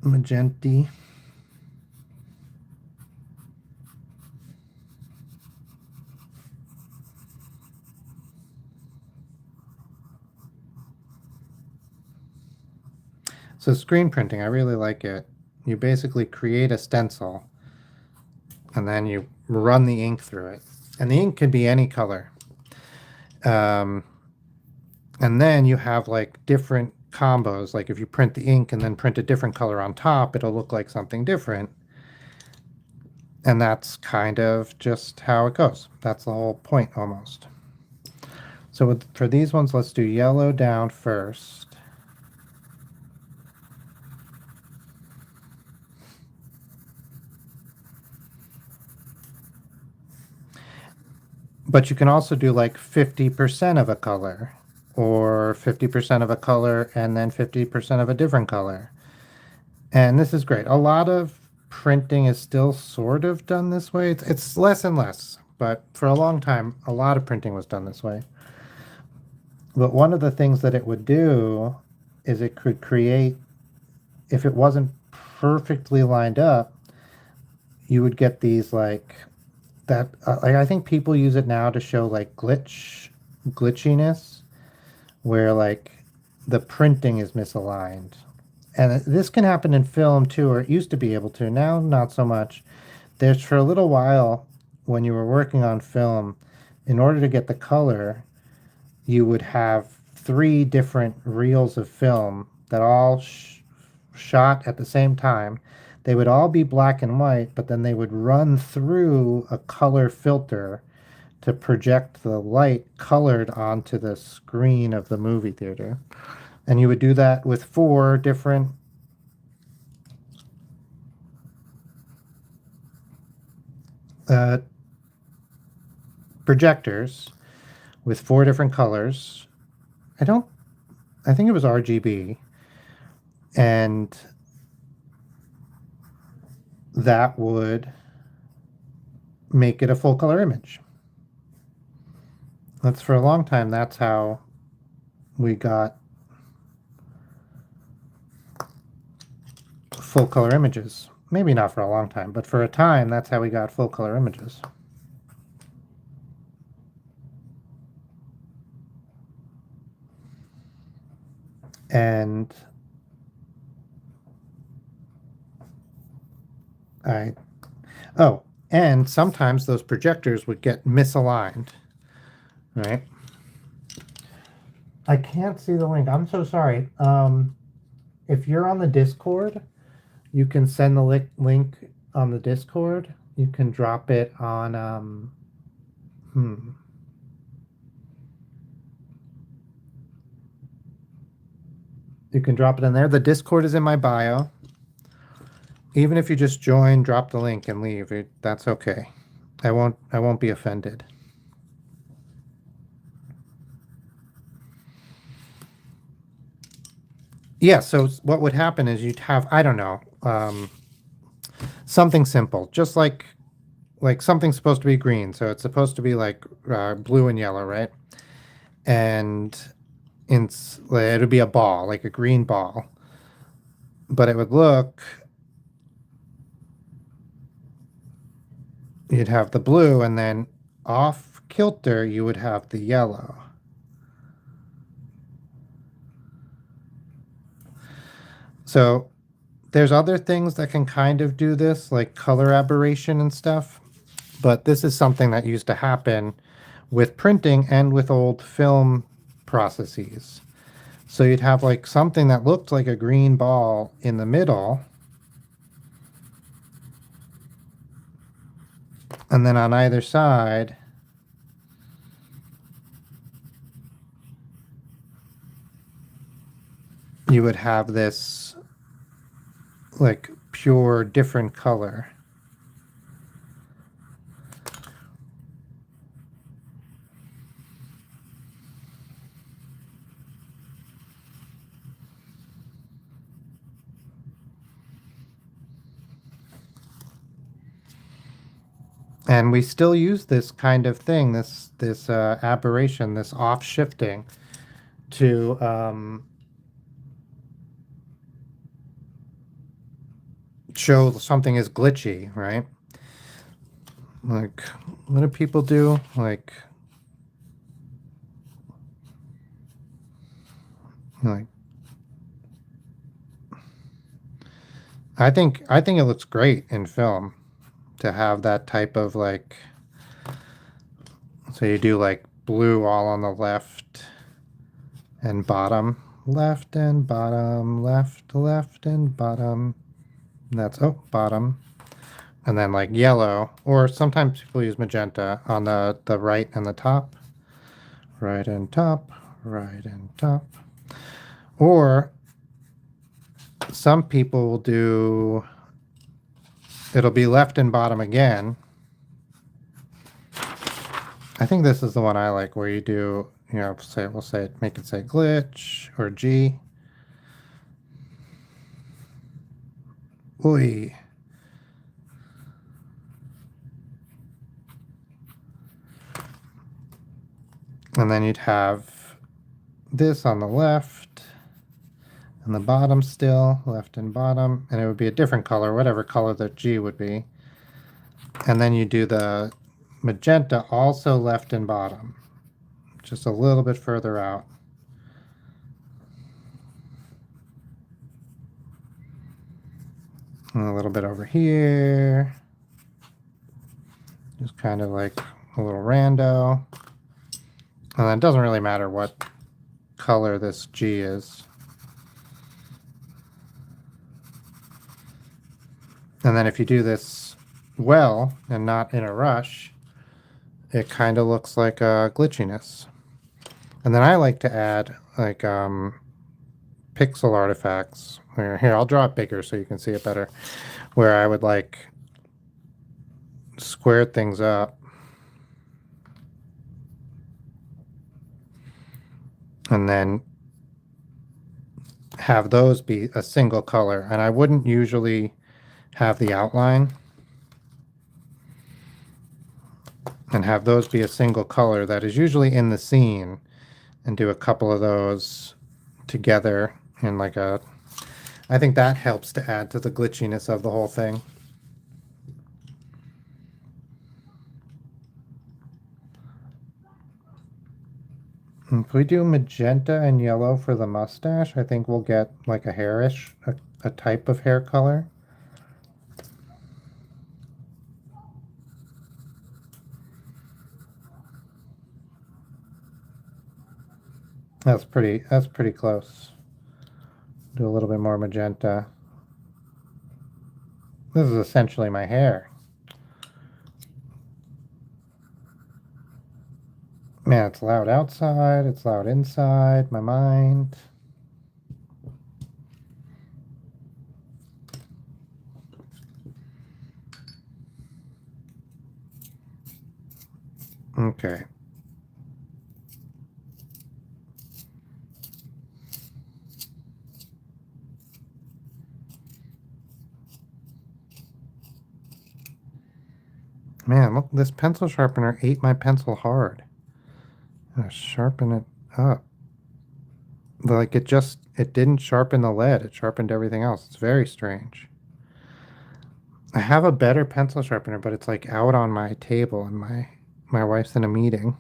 magenta. So screen printing, I really like it. You basically create a stencil and then you run the ink through it. And the ink could be any color. And then you have like different combos. Like if you print the ink and then print a different color on top, it'll look like something different. And that's kind of just how it goes. That's the whole point almost. So for these ones, let's do yellow down first. But you can also do like 50% of a color or 50% of a color and then 50% of a different color. And this is great. A lot of printing is still sort of done this way. It's less and less, but for a long time, a lot of printing was done this way. But one of the things that it would do is it could create, if it wasn't perfectly lined up, you would get these like that. I think people use it now to show like glitchiness, where like the printing is misaligned. And this can happen in film too, or it used to be able to. Now, not so much. There's for a little while when you were working on film, in order to get the color, you would have 3 different reels of film that all shot at the same time they would all be black and white, but then they would run through a color filter to project the light colored onto the screen of the movie theater. And you would do that with 4 different projectors with 4 different colors. I think it was RGB. And that would make it a full color image. That's for a long time. That's how we got full color images. Maybe not for a long time, but for a time, that's how we got full color images. And and sometimes those projectors would get misaligned, right? I can't see the link. I'm so sorry. If you're on the Discord, you can send the link on the Discord. You can drop it on, You can drop it in there. The Discord is in my bio. Even if you just join, drop the link and leave, that's okay. I won't be offended. Yeah, so what would happen is you'd have, I don't know, something simple, just like something's supposed to be green, so it's supposed to be like blue and yellow, right? And it would be a ball, like a green ball, but it would look, you'd have the blue, and then off kilter you would have the yellow. So there's other things that can kind of do this, like color aberration and stuff, but this is something that used to happen with printing and with old film processes. So you'd have like something that looked like a green ball in the middle, and then on either side you would have this like pure different color. And we still use this kind of thing, this aberration, this off shifting to show something is glitchy, right? Like, what do people do? Like I think it looks great in film to have that type of like, so you do like blue all on the left and bottom, left and bottom, left and bottom. And that's bottom. And then like yellow, or sometimes people use magenta on the right and the top. Right and top, right and top. Or some people will do, it'll be left and bottom again. I think this is the one I like, where you do, make it say glitch or G. Oy. And then you'd have this on the left and the bottom still, left and bottom, and it would be a different color, whatever color the G would be. And then you do the magenta also left and bottom, just a little bit further out. And a little bit over here. Just kind of like a little rando. And then it doesn't really matter what color this G is. And then if you do this well and not in a rush, it kind of looks like a glitchiness. And then I like to add like pixel artifacts. Here, I'll draw it bigger so you can see it better. Where I would like square things up and then have those be a single color. And I wouldn't usually have the outline and have those be a single color that is usually in the scene, and do a couple of those together in like a, I think that helps to add to the glitchiness of the whole thing. If we do magenta and yellow for the mustache, I think we'll get like a hairish, a type of hair color. That's pretty close. Do a little bit more magenta. This is essentially my hair. Man, it's loud outside, it's loud inside my mind. Okay. Man, look, this pencil sharpener ate my pencil hard. I'm gonna sharpen it up. Like it didn't sharpen the lead, it sharpened everything else. It's very strange. I have a better pencil sharpener, but it's like out on my table and my wife's in a meeting.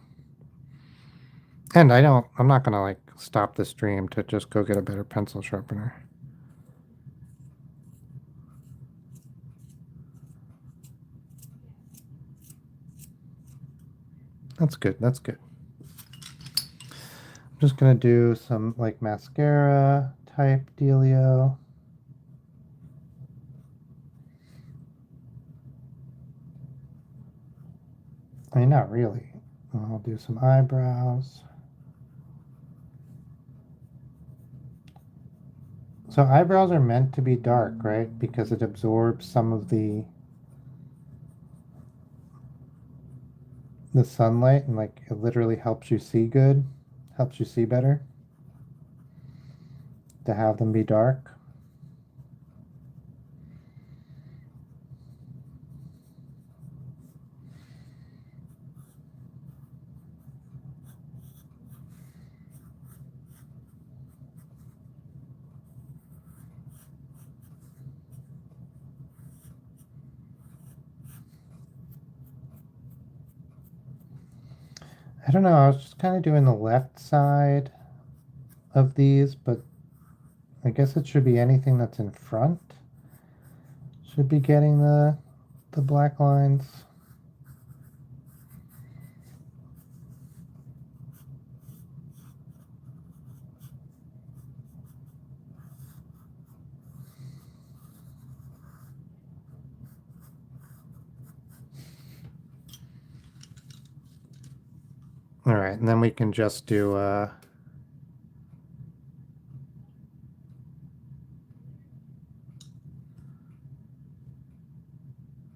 And I'm not gonna like stop the stream to just go get a better pencil sharpener. That's good, that's good. I'm just gonna do some like mascara type dealio. I mean, not really. I'll do some eyebrows. So eyebrows are meant to be dark, right? Because it absorbs some of the sunlight and like it literally helps you see good, helps you see better to have them be dark. I don't know, I was just kind of doing the left side of these, but I guess it should be anything that's in front. Should be getting the black lines. All right, and then we can just do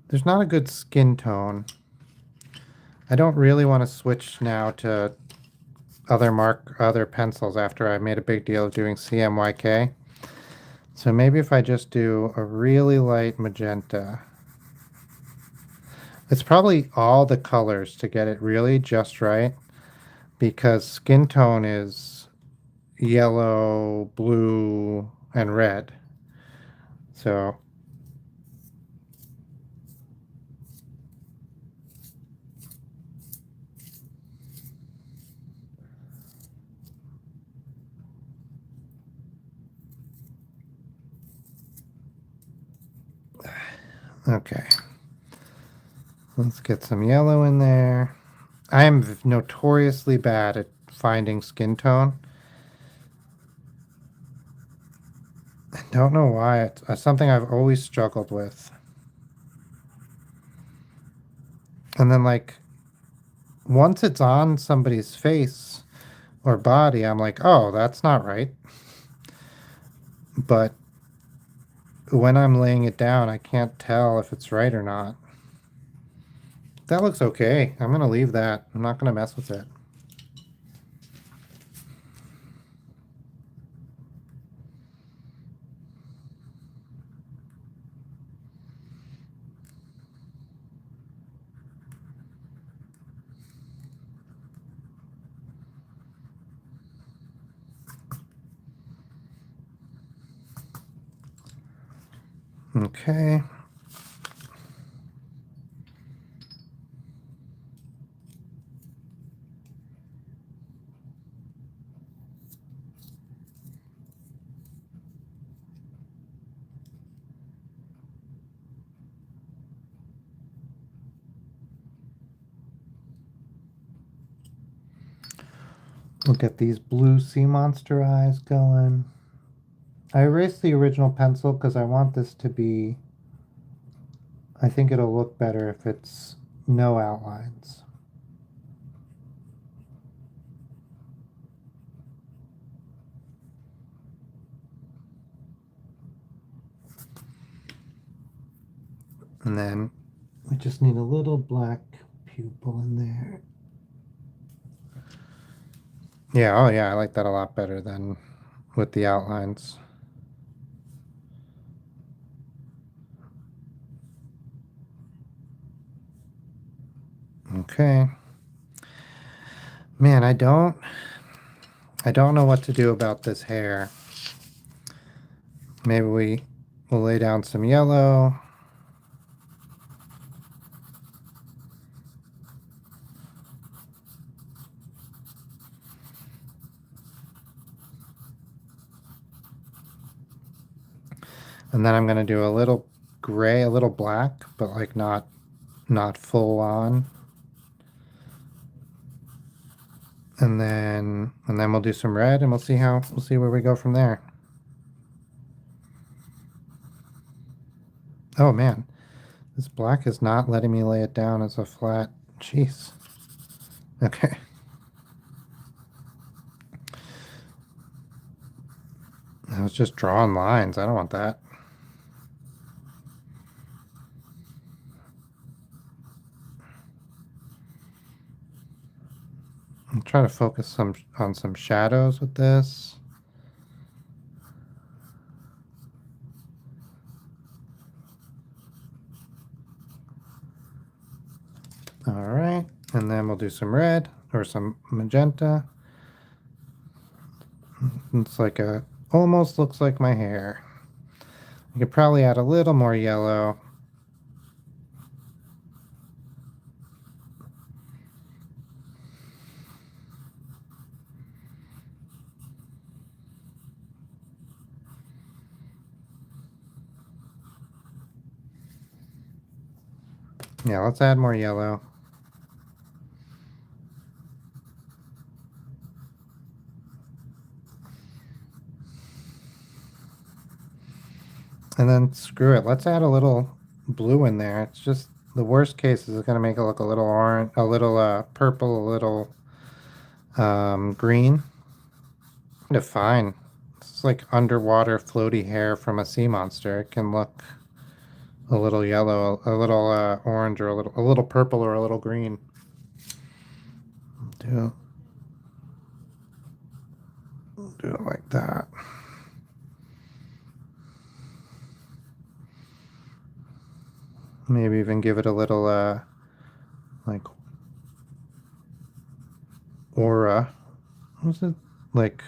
there's not a good skin tone. I don't really want to switch now to other pencils after I made a big deal of doing CMYK. So maybe if I just do a really light magenta. It's probably all the colors to get it really just right, because skin tone is yellow, blue, and red. So okay. Let's get some yellow in there. I am notoriously bad at finding skin tone. I don't know why. It's something I've always struggled with. And then like once it's on somebody's face or body, I'm like, oh, that's not right. But when I'm laying it down, I can't tell if it's right or not. That looks okay. I'm gonna leave that. I'm not gonna mess with it. Okay. We'll get these blue sea monster eyes going. I erased the original pencil because I want this to be, I think it'll look better if it's no outlines. And then we just need a little black pupil in there. Yeah, oh yeah, I like that a lot better than with the outlines. Okay. Man, I don't know what to do about this hair. Maybe we'll lay down some yellow. And then I'm going to do a little gray, a little black, but like not full on. And then we'll do some red and we'll see where we go from there. Oh man, this black is not letting me lay it down as a flat. Jeez. Okay. I was just drawing lines. I don't want that. I'm trying to focus on some shadows with this. All right, and then we'll do some red or some magenta. It's like almost looks like my hair. You could probably add a little more yellow. Yeah, let's add more yellow. And then screw it. Let's add a little blue in there. It's just the worst case is it's going to make it look a little orange, a little purple, a little green. Kind of fine. It's like underwater floaty hair from a sea monster. It can look a little yellow, a little orange, or a little purple, or a little green. Do it like that. Maybe even give it a little like aura. What's it like?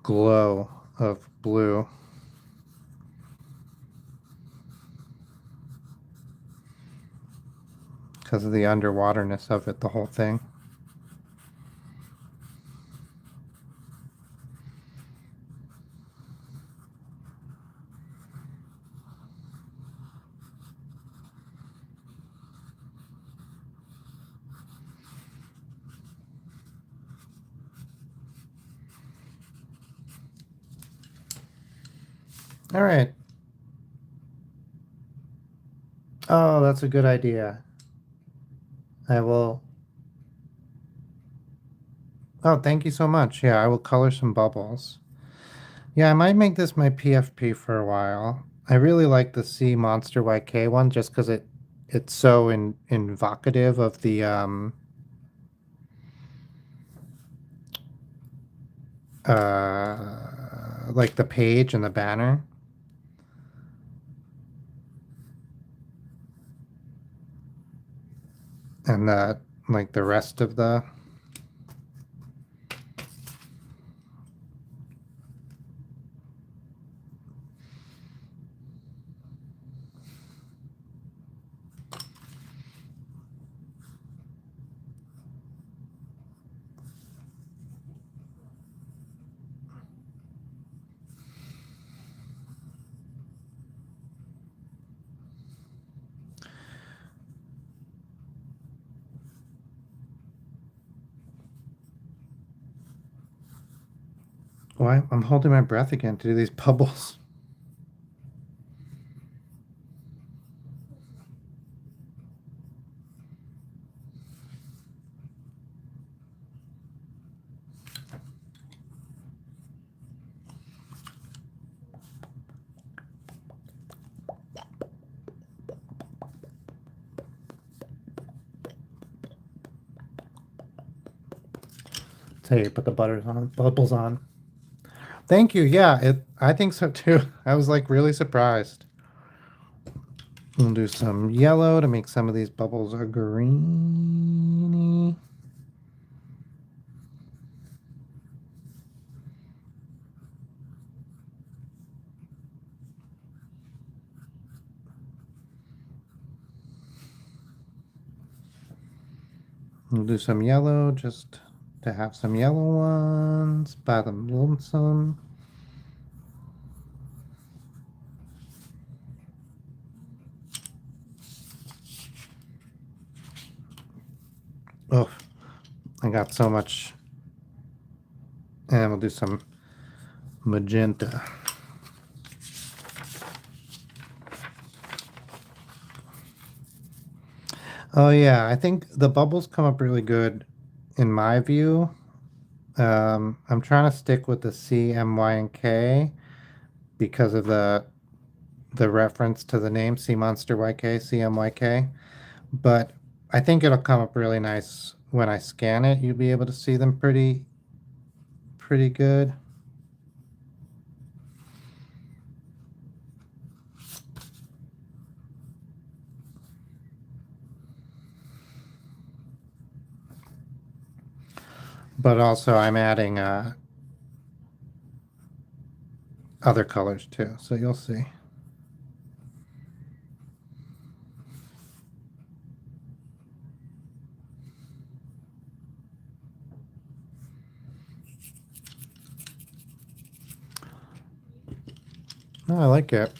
Glow of blue. Because of the underwaterness of it, the whole thing. All right. Oh, that's a good idea. I will. Oh, thank you so much. Yeah, I will color some bubbles. Yeah, I might make this my PFP for a while. I really like the CMonsterYK one just because it's so invocative of the like the page and the banner and the like the rest of the. Why? I'm holding my breath again to do these bubbles. So you put the butters on, bubbles on. Thank you. Yeah, I think so too. I was like really surprised. We'll do some yellow to make some of these bubbles are greeny. We'll do some yellow just to have some yellow ones by the lonesome. Oh, I got so much. And we'll do some magenta. Oh yeah, I think the bubbles come up really good in my view. I'm trying to stick with the C, M, Y, and K because of the reference to the name CMonsterYK, CMYK. But I think it'll come up really nice when I scan it. You'll be able to see them pretty good. But also I'm adding other colors too, so you'll see. Oh, I like it.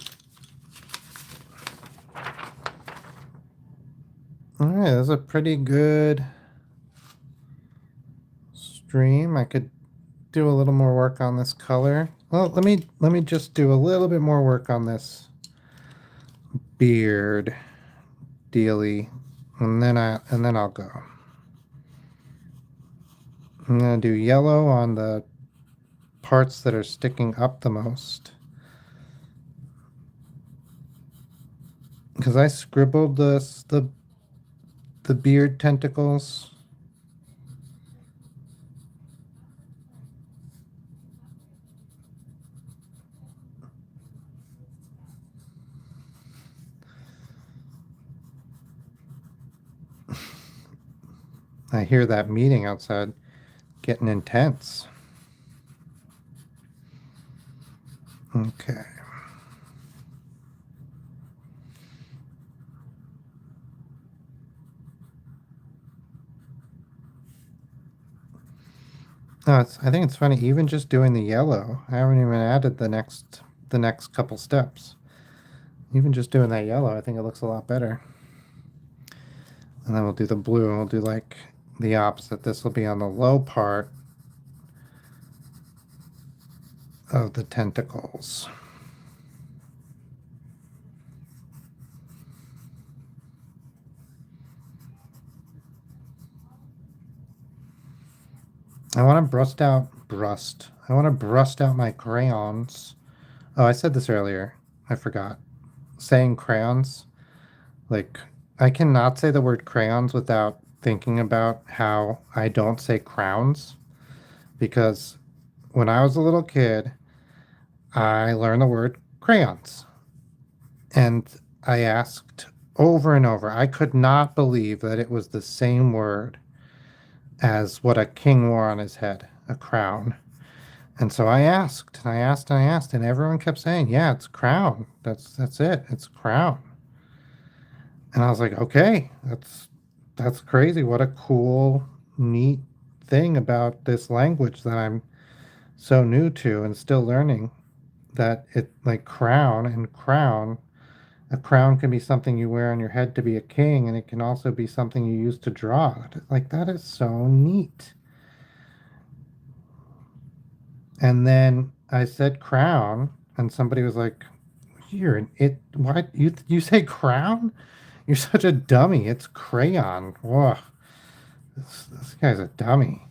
All right, that's a pretty good stream. I could do a little more work on this color. Well, let me just do a little bit more work on this beard dealy, and then I'll go. I'm gonna do yellow on the parts that are sticking up the most. Because I scribbled the beard tentacles. I hear that meeting outside getting intense. Okay. No, I think it's funny, even just doing the yellow, I haven't even added the next couple steps. Even just doing that yellow, I think it looks a lot better. And then we'll do the blue, and we'll do like the opposite. This will be on the low part of the tentacles. I want to I want to brust out my crayons. Oh, I said this earlier. I forgot. Saying crayons. Like, I cannot say the word crayons without thinking about how I don't say crowns. Because when I was a little kid, I learned the word crayons. And I asked over and over. I could not believe that it was the same word as what a king wore on his head, a crown. And so I asked, and I asked, and I asked, and everyone kept saying, "Yeah, it's crown. That's it. It's crown." And I was like, "Okay, that's crazy. What a cool, neat thing about this language that I'm so new to and still learning. That it like crown and crown. A crown can be something you wear on your head to be a king, and it can also be something you use to draw. Like that is so neat." And then I said crown, and somebody was like, "You're an it. What you say crown? You're such a dummy. It's crayon. Whoa, this guy's a dummy."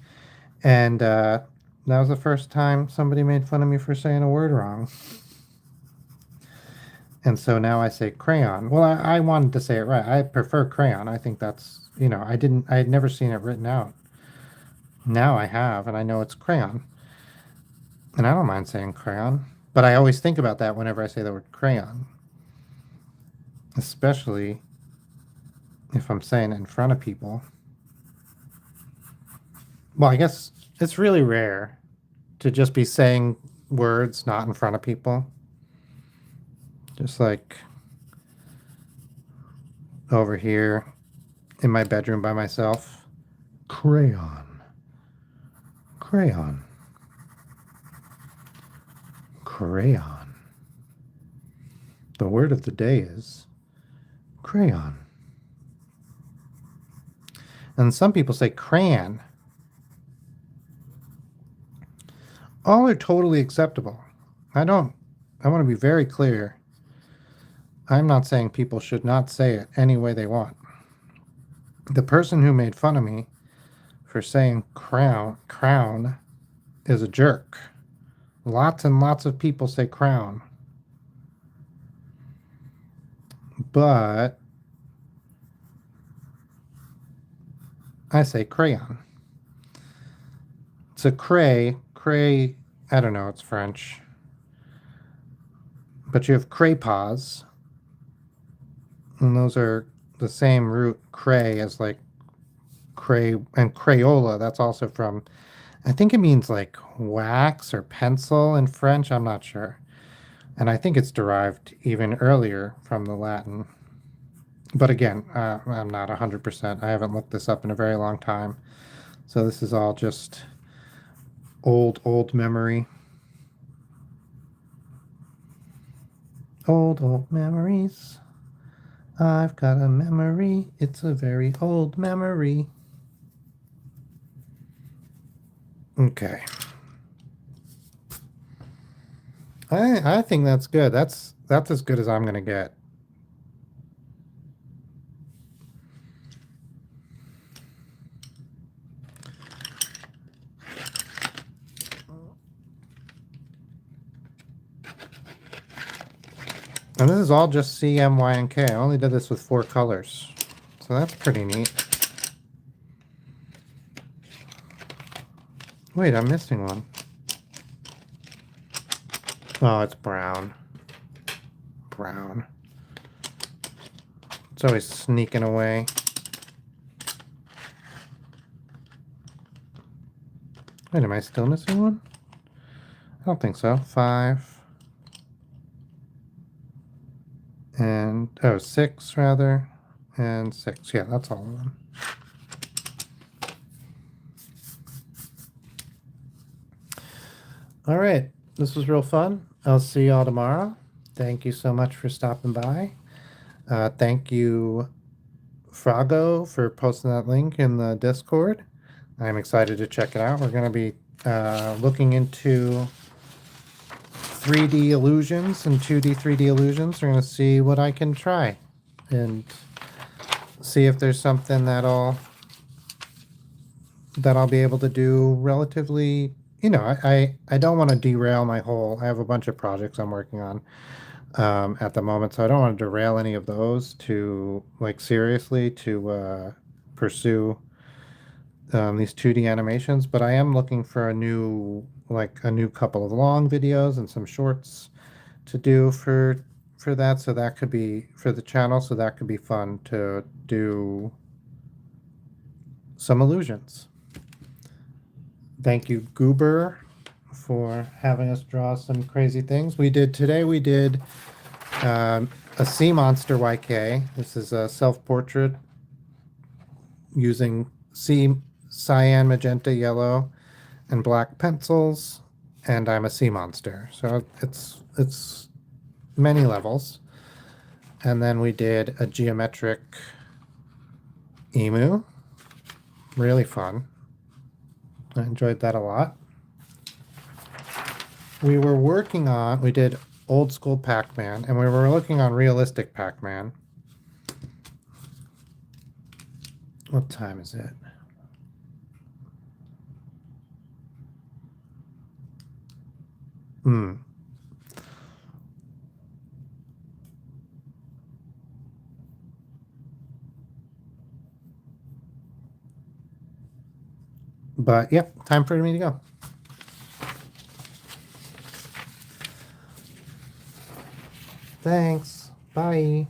And that was the first time somebody made fun of me for saying a word wrong. And so now I say crayon. Well, I wanted to say it right. I prefer crayon. I think that's, I had never seen it written out. Now I have, and I know it's crayon. And I don't mind saying crayon. But I always think about that whenever I say the word crayon, especially if I'm saying it in front of people. Well, I guess it's really rare to just be saying words not in front of people. Just like over here in my bedroom by myself. Crayon. Crayon. Crayon. The word of the day is crayon. And some people say crayon. All are totally acceptable. I want to be very clear. I'm not saying people should not say it any way they want. The person who made fun of me for saying crown is a jerk. Lots and lots of people say crown. But I say crayon. It's a cray, I don't know, it's French. But you have craypas, and those are the same root cray as like cray and Crayola. That's also from, I think it means like wax or pencil in French. I'm not sure. And I think it's derived even earlier from the Latin. But again, I'm not 100%. I haven't looked this up in a very long time. So this is all just old memory. Old memories. I've got a memory. It's a very old memory. Okay. I think that's good. That's as good as I'm gonna get. And this is all just CMYK. I only did this with 4 colors. So that's pretty neat. Wait, I'm missing one. Oh, it's brown. Brown. It's always sneaking away. Wait, am I still missing one? I don't think so. 5. And, 6 rather. And 6. Yeah, that's all of them. All right. This was real fun. I'll see y'all tomorrow. Thank you so much for stopping by. Thank you, Frago, for posting that link in the Discord. I'm excited to check it out. We're going to be looking into 3D illusions and 2D, 3D illusions. We're going to see what I can try and see if there's something that'll that I'll be able to do relatively, I don't want to derail my whole, I have a bunch of projects I'm working on at the moment, so I don't want to derail any of those to like seriously to pursue these 2D animations, but I am looking for a new couple of long videos and some shorts to do for that, so that could be for the channel, so that could be fun to do some illusions. Thank you, Goober, for having us draw some crazy things. We did a CMonsterYK. This is a self-portrait using cyan, magenta, yellow, and black pencils, and I'm a sea monster. So it's many levels. And then we did a geometric emu. Really fun. I enjoyed that a lot. We did old school Pac-Man, and we were looking on realistic Pac-Man. What time is it? But yep, time for me to go. Thanks. Bye.